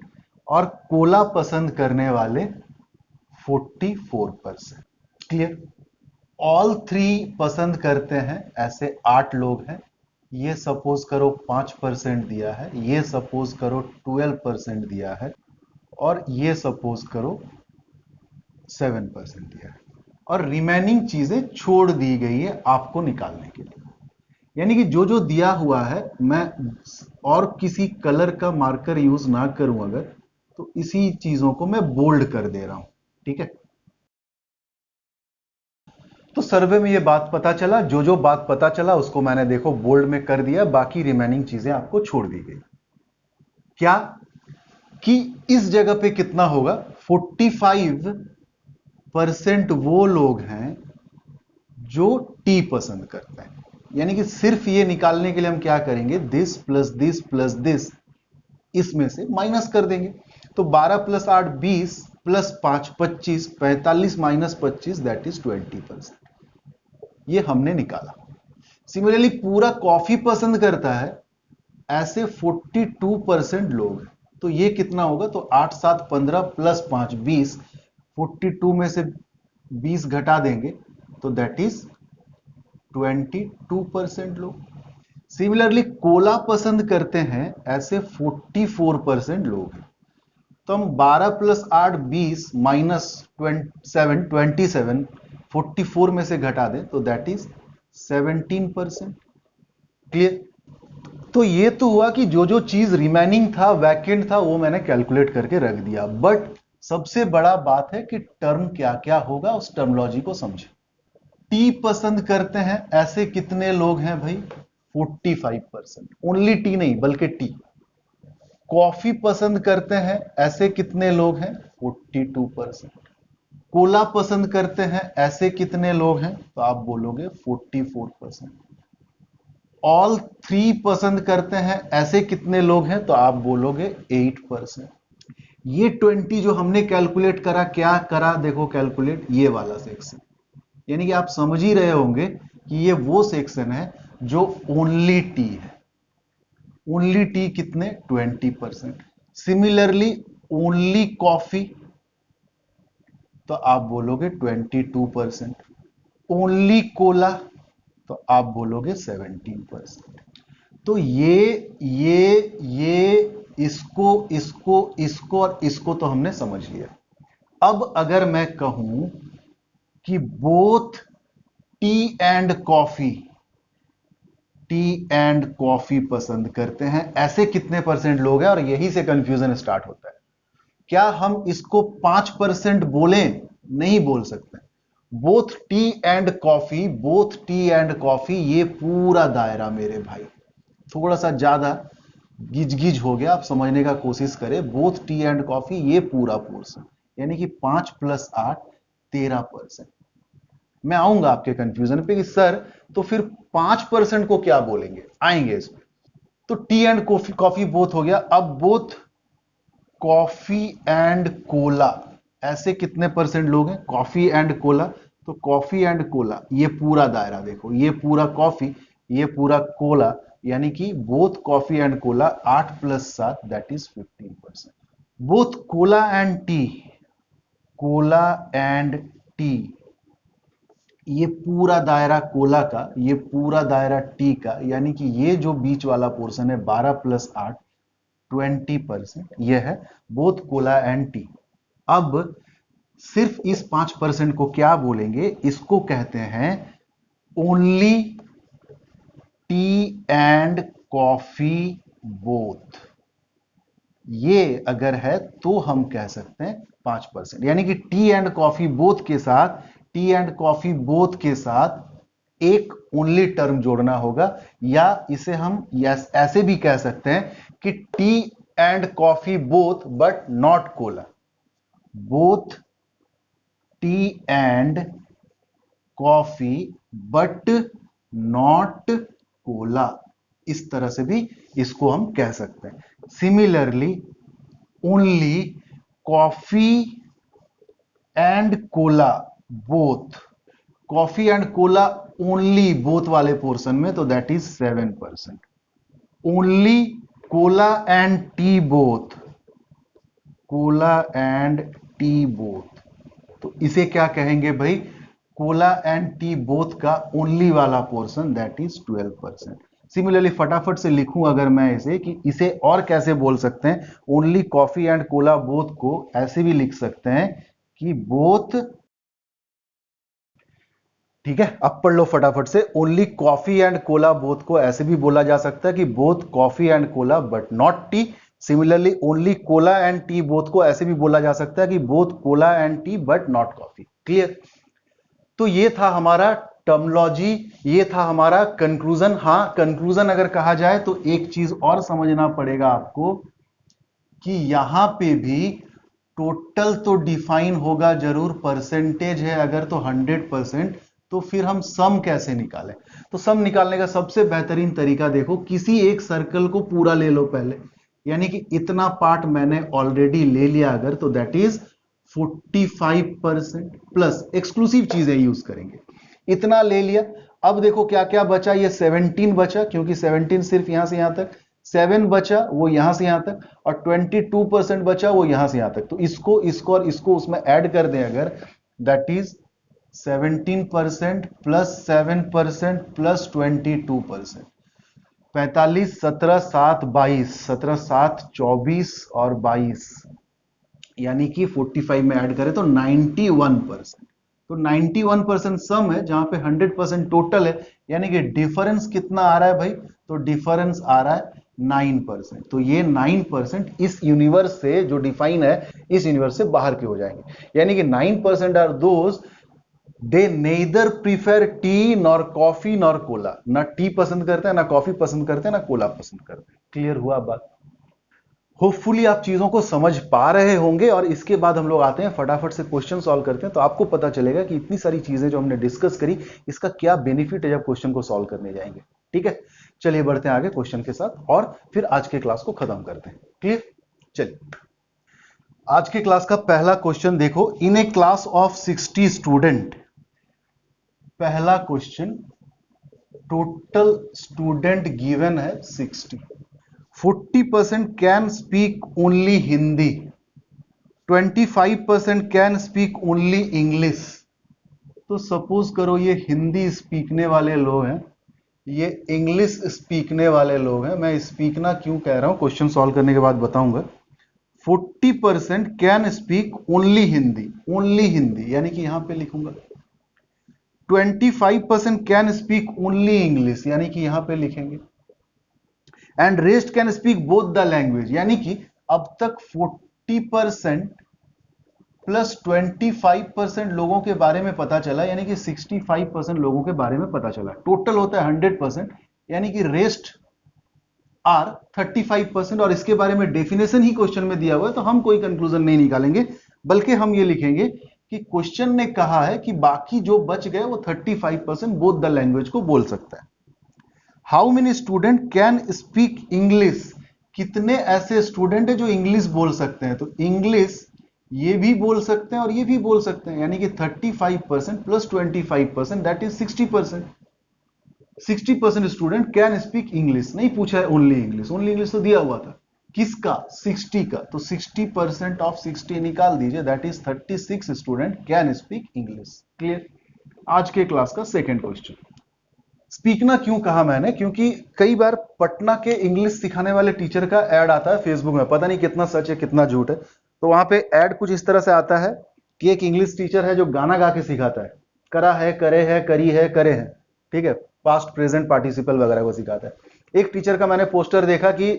और कोला पसंद करने वाले 44%। क्लियर? ऑल 3 पसंद करते हैं ऐसे 8 लोग हैं। ये सपोज करो 5% दिया है, ये सपोज करो 12% दिया है और ये सपोज करो 7% दिया है, और रिमेनिंग चीजें छोड़ दी गई है आपको निकालने के लिए। यानी कि जो जो दिया हुआ है मैं और किसी कलर का मार्कर यूज ना करूं अगर, तो इसी चीजों को मैं बोल्ड कर दे रहा हूं। ठीक है? तो सर्वे में ये बात पता चला, जो जो बात पता चला उसको मैंने देखो बोल्ड में कर दिया, बाकी रिमेनिंग चीजें आपको छोड़ दी गई। क्या कि इस जगह पे कितना होगा? 45% वो लोग हैं जो टी पसंद करते हैं। यानी कि सिर्फ ये निकालने के लिए हम क्या करेंगे, दिस प्लस दिस इसमें से माइनस कर देंगे। तो 12 plus 8 20 plus 5 25, 45 minus 25 that is 20%। ये हमने निकाला। सिमिलरली पूरा कॉफी पसंद करता है ऐसे 42% लोग, तो ये कितना होगा? तो 8 7 15 प्लस 5 20, 42 में से 20 घटा देंगे तो दैट इज 22% लोग। सिमिलरली कोला पसंद करते हैं ऐसे 44% लोग हैं। तो हम 12 प्लस 8 20 माइनस 27 44 में से घटा दें तो दैट इज 17%। क्लियर? तो ये तो हुआ कि जो जो चीज रिमेनिंग था, वैकेंट था, वो मैंने कैलकुलेट करके रख दिया। बट सबसे बड़ा बात है कि टर्म क्या क्या होगा, उस टर्मोलॉजी को समझे। टी पसंद करते हैं ऐसे कितने लोग हैं भाई? 45%। ओनली टी नहीं बल्कि टी। कॉफी पसंद करते हैं ऐसे कितने लोग हैं? 42%। कोला पसंद करते हैं ऐसे कितने लोग हैं? तो आप बोलोगे 44%। ऑल 3 पसंद करते हैं ऐसे कितने लोग हैं? तो आप बोलोगे 8%। ये 20 जो हमने कैलकुलेट करा, क्या करा देखो कैलकुलेट, ये वाला सेक्शन। यानी कि आप समझ ही रहे होंगे कि ये वो सेक्शन है जो ओनली टी है। ओनली टी कितने? 20%। सिमिलरली ओनली कॉफी तो आप बोलोगे 22%। ओनली कोला तो आप बोलोगे 17%। तो ये इसको और इसको तो हमने समझ लिया। अब अगर मैं कहूं कि both T and coffee, T and coffee पसंद करते हैं, ऐसे कितने परसेंट लोग हैं, और यही से कंफ्यूजन स्टार्ट होता है। क्या हम इसको 5% बोलें? नहीं बोल सकते। Both T and coffee, both T and coffee, ये पूरा दायरा मेरे भाई, थोड़ा सा ज्यादा गिज गिज हो गया, आप समझने का कोशिश करें। बोथ टी एंड कॉफी, ये पूरा पोर्शन, यानी कि 5 + 8 13%। मैं आऊंगा आपके कंफ्यूजन पे कि सर तो फिर 5% को क्या बोलेंगे, आएंगे इसमें। तो T and coffee, coffee both हो गया। अब बोथ कॉफी एंड कोला, ऐसे कितने परसेंट लोग हैं? कॉफी एंड कोला, तो कॉफी एंड कोला, ये पूरा दायरा देखो, ये पूरा कॉफी, ये पूरा कोला, यानी कि both coffee and Cola 8 + 7 that is 15%। Both Cola and T, Cola and T, ये पूरा दायरा कोला का, ये पूरा दायरा टी का, यानी कि ये जो बीच वाला पोर्शन है 12 + 8 20%, ये है बोथ कोला एंड टी। अब सिर्फ इस 5% को क्या बोलेंगे? इसको कहते हैं only T and coffee both. ये अगर है तो हम कह सकते हैं 5%, यानी कि टी एंड कॉफी बोथ के साथ, टी एंड कॉफी बोथ के साथ एक ओनली टर्म जोड़ना होगा, या इसे हम ऐसे भी कह सकते हैं कि T and coffee both but not Cola, both T and coffee but not Cola, इस तरह से भी इसको हम कह सकते हैं। Similarly only coffee and Cola both, coffee and Cola only both वाले पोर्शन में, तो that is 7%। Only Cola and T both, Cola and T both, तो इसे क्या कहेंगे भाई? कोला एंड टी बोथ का ओनली वाला पोर्शन दैट इज 12%। सिमिलरली फटाफट से लिखूं अगर मैं इसे, कि इसे और कैसे बोल सकते हैं? Only coffee and Cola both को ऐसे भी लिख सकते हैं कि बोथ, ठीक है, अब पढ़ लो फटाफट से। Only coffee and Cola both को ऐसे भी बोला जा सकता है कि both coffee and Cola but not T. Similarly only Cola and T both को ऐसे भी बोला जा सकता है कि both Cola and T but not coffee. Clear? तो ये था हमारा टर्मोलॉजी, ये था हमारा कंक्लूजन। हां, कंक्लूजन अगर कहा जाए तो एक चीज और समझना पड़ेगा आपको कि यहां पे भी टोटल तो डिफाइन होगा जरूर, परसेंटेज है अगर तो 100%, तो फिर हम सम कैसे निकालें? तो सम निकालने का सबसे बेहतरीन तरीका देखो, किसी एक सर्कल को पूरा ले लो पहले, यानी कि इतना पार्ट मैंने ऑलरेडी ले लिया अगर, तो दैट इज 45% प्लस एक्सक्लूसिव चीजें यूज करेंगे, इतना ले लिया। अब देखो क्या क्या बचा, ये 17 बचा, क्योंकि 17 सिर्फ यहां से यहां तक, 7 बचा वो यहां से यहां तक, और 22% बचा वो यहां से यहां तक। तो इसको इसको और इसको उसमें ऐड कर दें अगर, दैट इज 17% प्लस 7% प्लस 22%, 45, 17, 7, 22, 17, 7, 24 और 22, यानी कि 45 में ऐड करें तो 91%। तो 91% सम है जहां पे 100% टोटल है, यानी कि डिफरेंस कितना आ रहा है भाई? तो डिफरेंस आ रहा है 9%। तो ये 9% इस यूनिवर्स से जो डिफाइन है, इस यूनिवर्स से बाहर के हो जाएंगे, यानी कि 9% are those they neither prefer tea nor coffee nor cola, ना टी पसंद करते हैं, ना कॉफी पसंद करते हैं, ना कोला पसंद करते हैं। क्लियर हुआ बात? होपफुली आप चीजों को समझ पा रहे होंगे, और इसके बाद हम लोग आते हैं फटाफट से क्वेश्चन सॉल्व करते हैं, तो आपको पता चलेगा कि इतनी सारी चीजें जो हमने डिस्कस करी, इसका क्या बेनिफिट है जब क्वेश्चन को सॉल्व करने जाएंगे। ठीक है, चलिए बढ़ते हैं आगे क्वेश्चन के साथ, और फिर आज के क्लास को खत्म करते हैं। क्लियर? चलिए आज के क्लास का पहला क्वेश्चन देखो, इन ए क्लास ऑफ 60 स्टूडेंट, पहला क्वेश्चन, टोटल स्टूडेंट गिवन है 60, 40% can speak only Hindi, 25% can speak only English. तो सपोज करो ये हिंदी स्पीकने वाले लोग हैं, ये इंग्लिश स्पीकने वाले लोग हैं। मैं स्पीकना क्यों कह रहा हूं क्वेश्चन सॉल्व करने के बाद बताऊंगा। 40% can speak only Hindi, only Hindi यानी कि यहां पे लिखूंगा। 25% कैन स्पीक ओनली इंग्लिश यानी कि यहां पे लिखेंगे। And rest can speak both the language यानी कि अब तक 40% प्लस 25% लोगों के बारे में पता चला, यानी कि 65% लोगों के बारे में पता चला। टोटल होता है 100%, यानी कि रेस्ट आर 35%। और इसके बारे में डेफिनेशन ही क्वेश्चन में दिया हुआ है, तो हम कोई कंक्लूजन नहीं निकालेंगे, बल्कि हम ये लिखेंगे कि क्वेश्चन ने कहा है कि बाकी जो बच गए वो 35% बोथ द लैंग्वेज को बोल सकता है। How many student can speak English, कितने ऐसे स्टूडेंट है जो इंग्लिश बोल सकते हैं। तो इंग्लिश ये भी बोल सकते हैं और ये भी बोल सकते हैं, यानी कि 35% plus 25% that is 60%। 60% student can speak English, नहीं पूछा है ओनली इंग्लिश, ओनली इंग्लिश तो दिया हुआ था किसका, 60 का। तो 60% ऑफ 60 निकाल दीजिए, that is 36 student can speak English. Clear. आज के क्लास का सेकेंड क्वेश्चन। स्पीकना क्यों कहा मैंने, क्योंकि कई बार पटना के इंग्लिश सिखाने वाले टीचर का ऐड आता है फेसबुक में, पता नहीं कितना सच है कितना झूठ है। तो वहां पे ऐड कुछ इस तरह से आता है कि एक इंग्लिश टीचर है जो गाना गा के सिखाता है, करा है, करे है, करी है, करे हैं, ठीक है, पास्ट प्रेजेंट पार्टिसिपल वगैरह को सिखाता है। एक टीचर का मैंने पोस्टर देखा कि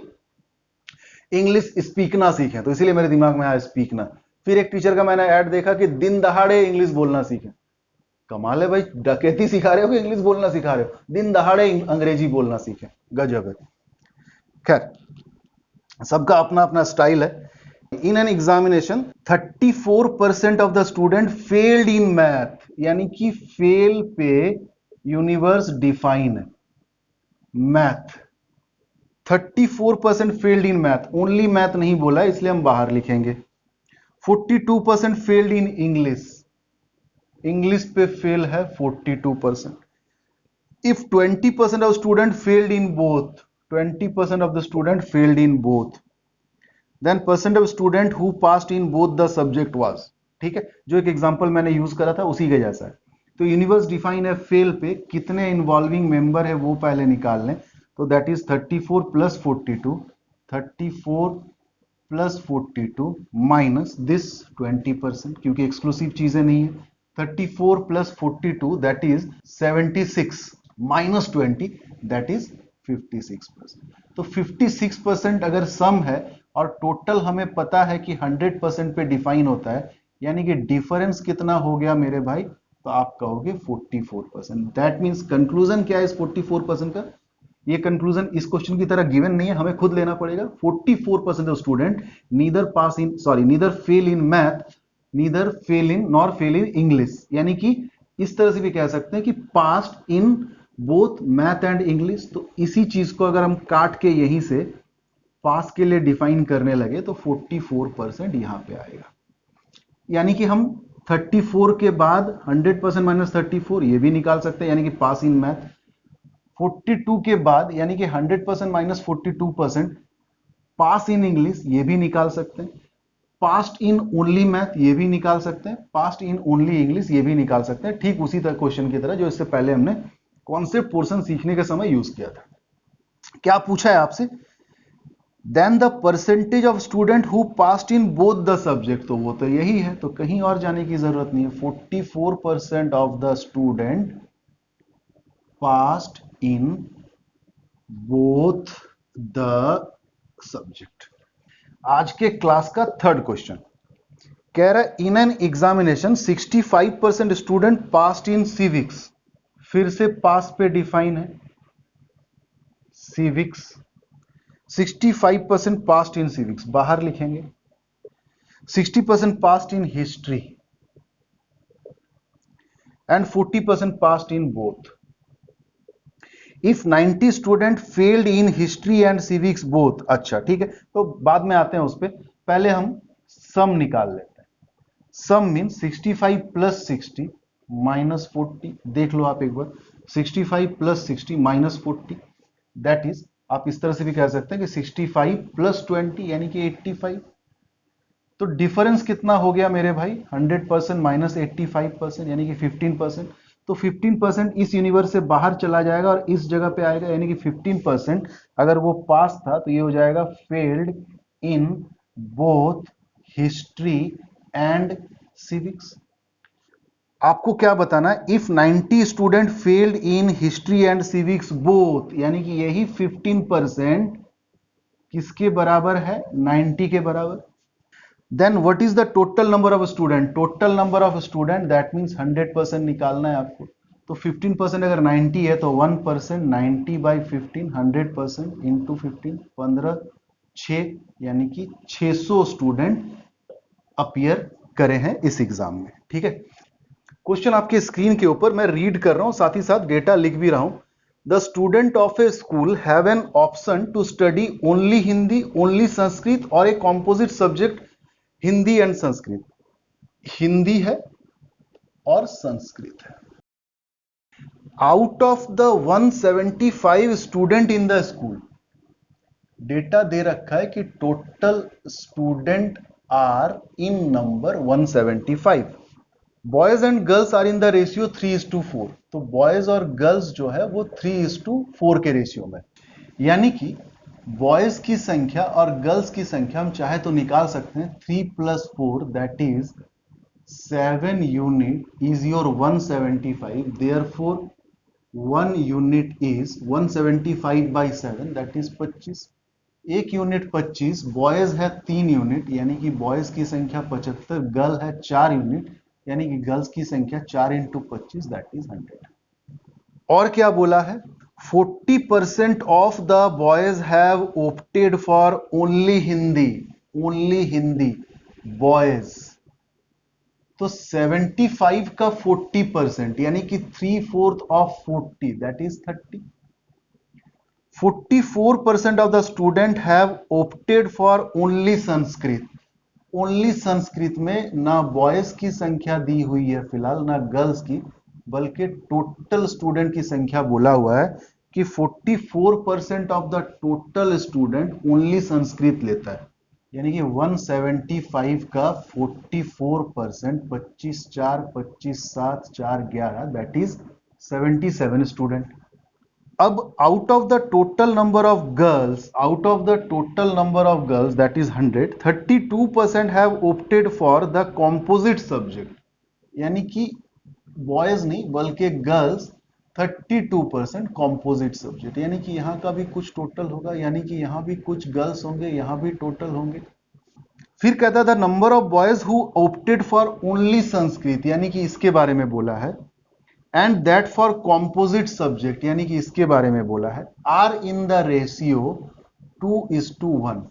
इंग्लिश स्पीकना सीखें, तो इसीलिए मेरे दिमाग में आया स्पीकना। फिर एक टीचर का मैंने ऐड देखा कि दिन दहाड़े इंग्लिश बोलना सीखें। कमाल है भाई, डकैती सिखा रहे हो कि इंग्लिश बोलना सिखा रहे हो, दिन दहाड़े अंग्रेजी बोलना सीखें, गजब है। खैर सबका अपना अपना स्टाइल है। In an examination 34% of the student failed in math, यानी कि फेल पे यूनिवर्स डिफाइन है math. 34% failed in math, only math नहीं बोला इसलिए हम बाहर लिखेंगे। 42% फेल्ड इन इंग्लिश, इंग्लिश पे फेल है 42%। If 20% of student failed in both, 20% of the student failed in both, then percent of student who passed in both the subject was, ठीक है, जो एक एग्जांपल मैंने यूज करा था उसी के जैसा है। तो यूनिवर्स डिफाइन है फेल पे, कितने इन्वॉल्विंग मेंबर है वो पहले निकाल लें। तो that is 34 plus 42, 34 plus 42 minus this 20%, क्योंकि एक्सक्लूसिव चीजें नहीं है। 34 plus 42 that is 76 minus 20 that is 56%। तो 56% अगर सम है और टोटल हमें पता है कि 100% पे डिफाइन होता है, यानी कि डिफरेंस कितना हो गया मेरे भाई, तो आप कहोगे 44%। दैट मींस कंक्लूजन क्या है इस 44% का, ये कंक्लूजन इस क्वेश्चन की तरह गिवन नहीं है, हमें खुद लेना पड़ेगा। 44% of student neither pass in sorry neither fail in math, neither fail in nor fail in English, यानी कि इस तरह से भी कह सकते हैं कि passed in both math and English. तो इसी चीज को अगर हम काट के यहीं से पास के लिए डिफाइन करने लगे तो 44% यहां पे आएगा, यानी कि हम 34 के बाद 100% माइनस 34 ये भी निकाल सकते हैं, यानी कि पास इन मैथ। 42 के बाद यानी कि 100% माइनस 42% पास इन इंग्लिश ये भी निकाल सकते हैं। पास्ट इन ओनली मैथ ये भी निकाल सकते हैं, पास्ट इन ओनली इंग्लिश ये भी निकाल सकते हैं, ठीक उसी तरह क्वेश्चन की तरह जो इससे पहले हमने कॉन्सेप्ट पोर्शन सीखने के समय यूज किया था। क्या पूछा है आपसे, then the percentage of student who passed in both the subject, तो वो तो यही है, तो कहीं और जाने की जरूरत नहीं है। 44% of the student passed in both the subject. आज के क्लास का थर्ड क्वेश्चन कह रहा है in an examination 65% student passed in civics. फिर से पास पे डिफाइन है सिविक्स, 65% पास्ड इन सिविक्स बाहर लिखेंगे। 60% passed in history and 40% passed in both. If 90 student failed in history and civics both, अच्छा ठीक है, तो बाद में आते हैं उस पर, पहले हम सम निकाल लेते हैं। सम मीन 65 प्लस 60 माइनस 40, देख लो आप एक बार, 65 प्लस 60 माइनस 40 दैट इज, आप इस तरह से भी कह सकते हैं कि 65 प्लस 20 यानी कि 85। तो डिफरेंस कितना हो गया मेरे भाई? 100% माइनस 85% यानी कि 15%। तो 15% इस यूनिवर्स से बाहर चला जाएगा और इस जगह पे आएगा, यानी कि 15% अगर वो पास था तो ये हो जाएगा failed in both history and civics. आपको क्या बताना है? If 90 student failed in history and civics both, यानी कि यही 15% किसके बराबर है? 90 के बराबर। Then what is the total number of student? Total number of student that means 100% निकालना है आपको। तो 15% अगर 90 है तो 1%, 90 बाई 15, 100% इंटू 15, 15 6, यानी कि 600 स्टूडेंट अपीयर करे हैं इस एग्जाम में। ठीक है, क्वेश्चन आपके स्क्रीन के ऊपर मैं रीड कर रहा हूं, साथ ही साथ डेटा लिख भी रहा हूं। The student of a school have an option to study only Hindi, only Sanskrit और a composite subject Hindi and Sanskrit. Hindi है और संस्कृत है। Out of the 175 student in the school, data दे रखा है कि total student are in number 175। Boys and girls are in the ratio 3:4। तो boys और गर्ल्स जो है वो 3:4 के रेशियो में, यानी कि बॉयज की संख्या और गर्ल्स की संख्या हम चाहे तो निकाल सकते हैं। 3 + 4 that is 7 unit is your 175। Therefore 1 unit is 175/7 that is 25। एक यूनिट 25, बॉयज है 3 यूनिट यानी कि बॉयज की संख्या 75, गर्ल है 4 यूनिट यानी कि गर्ल्स की संख्या 4 × 25 दैट इज 100। और क्या बोला है? 40% of the boys have opted for only Hindi, only Hindi boys. तो 75 का 40% यानी कि 3/4 of 40 that is 30। 44% of the student have opted for only Sanskrit. Only Sanskrit में ना बॉयज की संख्या दी हुई है फिलहाल, ना गर्ल्स की, बल्कि टोटल स्टूडेंट की संख्या बोला हुआ है कि 44% of the total student only Sanskrit लेता है। यानी कि 175 का 44%, 25 4 25 7 4 11 दैट इज 77 स्टूडेंट। अब out of the total number of girls, out of the total number of girls that is 100, 32% have opted for the composite subject. यानी कि बॉयज नहीं बल्कि गर्ल्स 32% कॉम्पोजिट सब्जेक्ट, यानी कि यहां का भी कुछ टोटल होगा, यानी कि यहां भी कुछ गर्ल्स होंगे, यहां भी टोटल होंगे। फिर कहता था number of boys who opted for only Sanskrit, यानी कि इसके बारे में बोला है, and that for composite subject, यानी कि इसके बारे में बोला है, आर इन द रेशियो 2:1।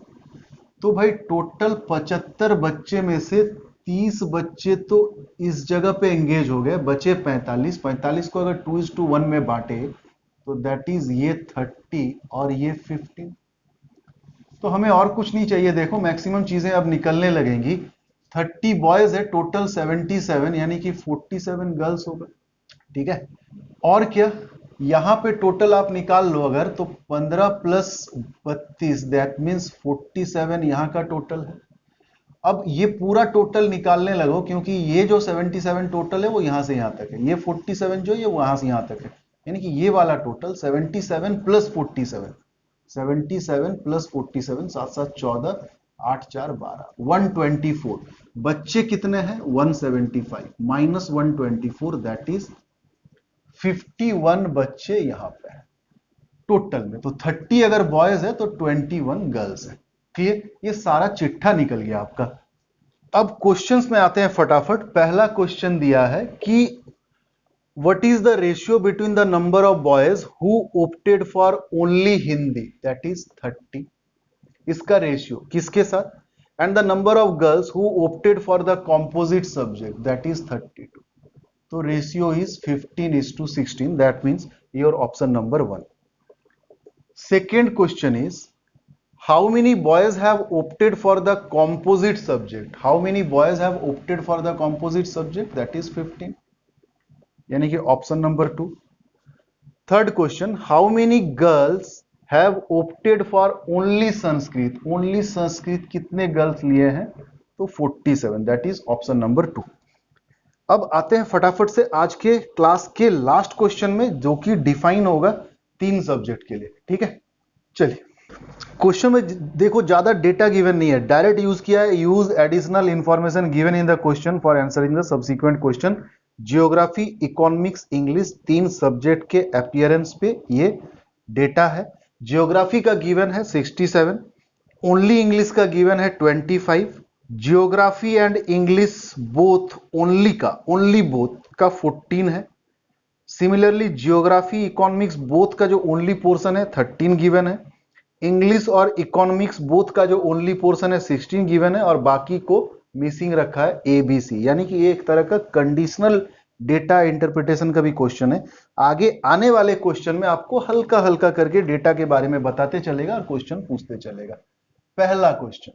तो भाई टोटल 75 बच्चे में से 30 बच्चे तो इस जगह पे एंगेज हो गए, बचे 45। 45 को अगर 2:1 में बांटे तो दैट इज ये 30 और ये 15। तो हमें और कुछ नहीं चाहिए। देखो मैक्सिमम चीजें अब निकलने लगेंगी। 30 बॉयज है, टोटल 77 यानी कि 47 गर्ल्स होगा। ठीक है, और क्या यहां पे टोटल आप निकाल लो अगर, तो 15 + 32 दैट मीन्स 47 यहां का टोटल है। अब ये पूरा टोटल निकालने लगो, क्योंकि ये जो 77 टोटल है वो यहां से यहां तक है, ये 47 जो ये वहां से यहां तक है, यानी कि ये वाला टोटल 77 + 47, 77 + 47 7 7 14 8 4 12 124। बच्चे कितने हैं? 175 माइनस 124 दैट इज 51 बच्चे यहां पे है टोटल में। तो 30 अगर बॉयज है तो 21 गर्ल्स है। क्लियर? ये सारा चिट्ठा निकल गया आपका। अब क्वेश्चंस में आते हैं फटाफट। पहला क्वेश्चन दिया है कि what is the ratio between the number of boys who opted for only Hindi that is 30, इसका रेशियो किसके साथ, and the number of girls who opted for the composite subject that is 32। तो ratio is 15:16 that means your option number 1। Second question is how many boys have opted for the composite subject? How many boys have opted for the composite subject? That is 15, यानी कि option number 2। Third question, how many girls have opted for only Sanskrit? Only Sanskrit कितने girls लिए हैं? तो 47, that is option number 2। अब आते हैं फटाफट से आज के क्लास के लास्ट क्वेश्चन में, जो कि डिफाइन होगा 3 सब्जेक्ट के लिए। ठीक है, चलिए क्वेश्चन में देखो, ज्यादा डेटा गिवन नहीं है, डायरेक्ट यूज किया है, use additional information given in the question for answering the subsequent question. Geography, economics, English, 3 subject के अपीयरेंस पे ये डेटा है। जियोग्राफी का गिवन है 67, ओनली इंग्लिश का गिवन है 25, geography and English both only both का 14 है। सिमिलरली जियोग्राफी, इकोनॉमिक्स बोथ का जो ओनली पोर्शन है 13 गिवन है। इंग्लिश और इकोनॉमिक्स बोथ का जो ओनली पोर्शन है 16 गिवन है, और बाकी को मिसिंग रखा है ABC, यानी कि ये एक तरह का कंडीशनल डेटा इंटरप्रिटेशन का भी क्वेश्चन है। आगे आने वाले क्वेश्चन में आपको हल्का हल्का करके डेटा के बारे में बताते चलेगा और क्वेश्चन पूछते चलेगा। पहला question,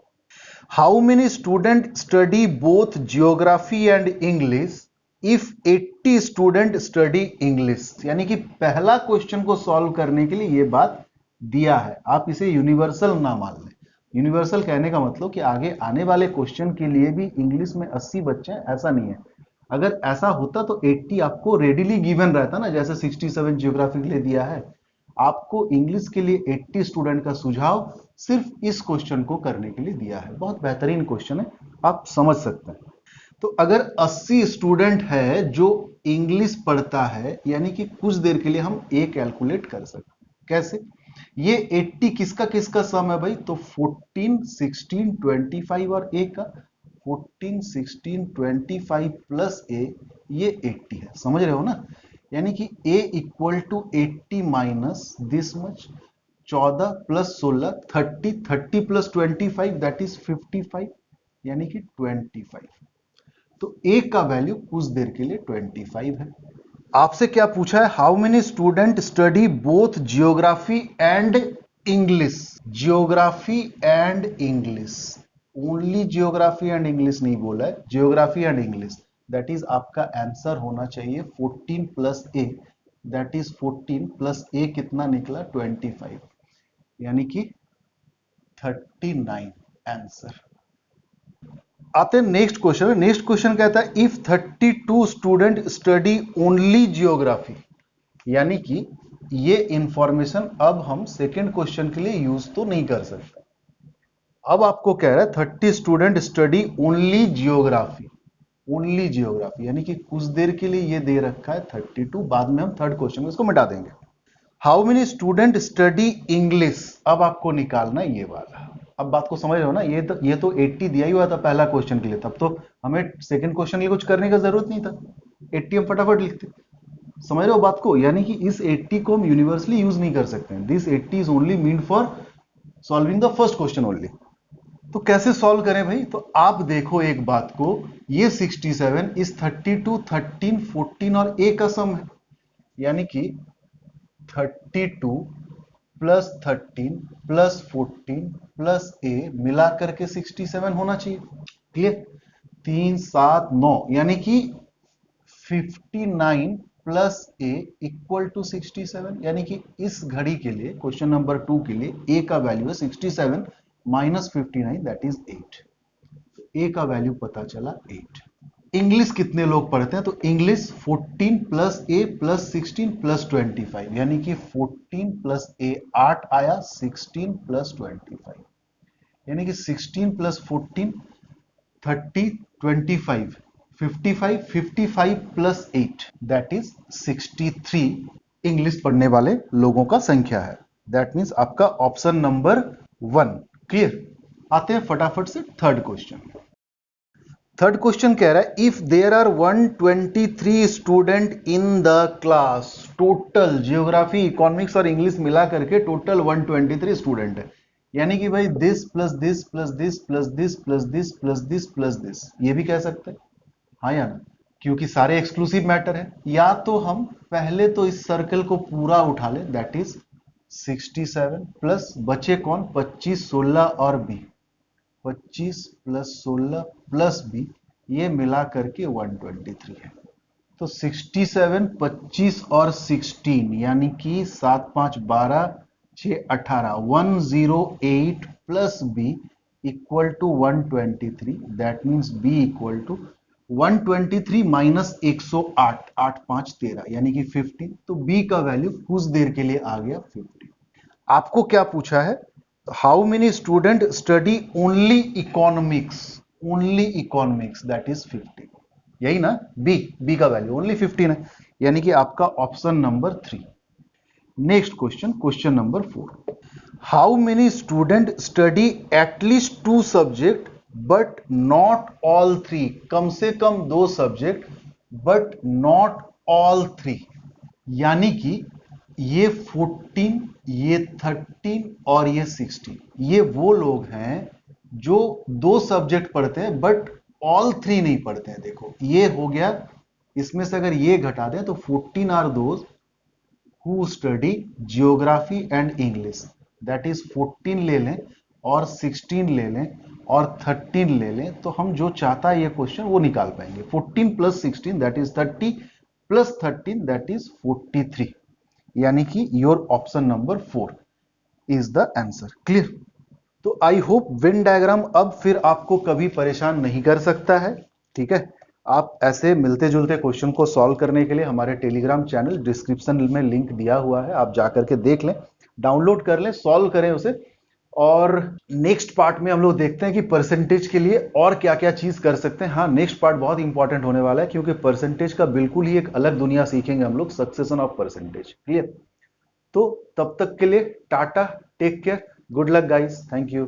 how many student study both geography and English if 80 student study English. यानी कि पहला क्वेश्चन को सॉल्व करने के लिए ये बात दिया है, आप इसे यूनिवर्सल ना मान लें। यूनिवर्सल कहने का मतलब कि आगे आने वाले क्वेश्चन के लिए भी इंग्लिश में 80 बच्चे हैं, ऐसा नहीं है। अगर ऐसा होता तो 80 आपको रेडिली गिवन रहता ना, जैसे 67 जियोग्राफी के लिए दिया है। आपको इंग्लिश के लिए 80 स्टूडेंट का सुझाव सिर्फ इस क्वेश्चन को करने के लिए दिया है। बहुत बेहतरीन क्वेश्चन है, आप समझ सकते हैं। तो अगर 80 स्टूडेंट है जो इंग्लिश पढ़ता है, यानी कि कुछ देर के लिए हम ए कैलकुलेट कर सकते हैं। कैसे? ये 80 किसका किसका सम है भाई? तो 14, 16, 25 और ए का 14, 16, 25 प्लस ए, ये 80 है। समझ रहे हो ना? यानी कि a equal to 80 minus this much, 14 plus 16 30, 30 plus 25 that is 55, यानी कि 25। तो a का वैल्यू कुछ देर के लिए 25 है। आपसे क्या पूछा है? How many student study both geography and English. Geography and English, only geography and English नहीं बोला है, geography and English. That is आपका आंसर होना चाहिए 14 plus a, that is 14 plus a कितना निकला? 25, यानी कि 39 आंसर। आते हैं नेक्स्ट क्वेश्चन में। नेक्स्ट क्वेश्चन कहता है if 32 student study only geography. यानी कि ये इंफॉर्मेशन अब हम सेकेंड क्वेश्चन के लिए यूज तो नहीं कर सकते। अब आपको कह रहा है 30 student study only geography, only geography, यानी कि कुछ देर के लिए ये दे रखा है 32। बाद में हम थर्ड क्वेश्चन में इसको मिटा देंगे। How many student study English, अब आपको निकालना ये वाला। अब बात को समझ रहे हो ना? ये तो 80 दिया ही हुआ था पहला क्वेश्चन के लिए, तब तो हमें सेकंड क्वेश्चन के लिए कुछ करने का जरूरत नहीं था, 80 हम फटाफट लिखते। समझ रहे हो बात को? यानी कि इस 80 को हम यूनिवर्सली यूज नहीं कर सकते। This 80 is only mean for solving the first question only. तो कैसे सॉल्व करें भाई? तो आप देखो एक बात को, ये 67 इस 32, 13, 14 और ए का सम है, यानी कि 32 प्लस 13 प्लस 14 प्लस ए मिला करके 67 होना चाहिए। क्लियर? 3, 7, 9, यानी कि 59 प्लस ए इक्वल टू 67, यानी कि इस घड़ी के लिए क्वेश्चन नंबर 2 के लिए ए का वैल्यू है 67 माइनस 59, दैट इज 8। ए का वैल्यू पता चला 8। इंग्लिश कितने लोग पढ़ते हैं? तो इंग्लिश 14 प्लस ए प्लस 16 प्लस 25, यानी कि 14 प्लस ए 8 आया, 16 प्लस 25, यानी कि 16 plus 14 30, 25, 55, 55 plus 8 that is 63 English पढ़ने वाले लोगों का संख्या है। दैट मीन्स आपका ऑप्शन नंबर 1 क्लियर। आते हैं फटाफट से थर्ड क्वेश्चन। थर्ड क्वेश्चन कह रहा है if there are 123 student in the class, total geography, economics और इंग्लिश मिला करके टोटल 123 स्टूडेंट है, यानी कि भाई this plus this plus this plus this plus this plus this plus this, ये भी कह सकते हैं, हाँ या ना? क्योंकि सारे एक्सक्लूसिव मैटर है। या तो हम पहले तो इस सर्कल को पूरा उठा ले, दैट इज 67 प्लस बचे कौन? 25, 16 और बी, 25 प्लस 16 प्लस बी, ये मिला करके 123 है। तो 67, 25 और 16, यानी कि 7, 5, 12, 6, 18, 108 plus B equal to 123, that means B equal to 123 minus 108, 8 5 13 यानी कि 15। तो बी का वैल्यू कुछ देर के लिए आ गया 50। आपको क्या पूछा है, how many student study only economics, only economics that is 50, यही ना, बी का वैल्यू ओनली 15 है, यानी कि आपका option number 3। Next question, question number 4, how many student study at least 2 subject but not all 3, कम से कम 2 सब्जेक्ट बट नॉट ऑल 3, यानी कि ये 14, ये 13 और ये 16, ये वो लोग हैं जो 2 सब्जेक्ट पढ़ते हैं बट ऑल 3 नहीं पढ़ते हैं। देखो ये हो गया, इसमें से अगर ये घटा दें तो 14 are those who study geography and English, that is 14 ले लें और 16 ले लें और 13 ले लें, तो हम जो चाहता है ये क्वेश्चन वो निकाल पाएंगे। 14 plus 16 that is 30 plus 13 that is 43, यानी कि your option number 4 is the answer. Clear? तो आई होप वेन डायग्राम अब फिर आपको कभी परेशान नहीं कर सकता है। ठीक है, आप ऐसे मिलते जुलते क्वेश्चन को सॉल्व करने के लिए हमारे टेलीग्राम चैनल डिस्क्रिप्शन में लिंक दिया हुआ है, आप जाकर के देख लें, डाउनलोड कर लें, सॉल्व करें उसे। और नेक्स्ट पार्ट में हम लोग देखते हैं कि परसेंटेज के लिए और क्या क्या चीज कर सकते हैं। हाँ, नेक्स्ट पार्ट बहुत इंपॉर्टेंट होने वाला है क्योंकि परसेंटेज का बिल्कुल ही एक अलग दुनिया सीखेंगे हम लोग, सक्सेशन ऑफ परसेंटेज। क्लियर? तो तब तक के लिए tata, take care, good luck guys, thank you.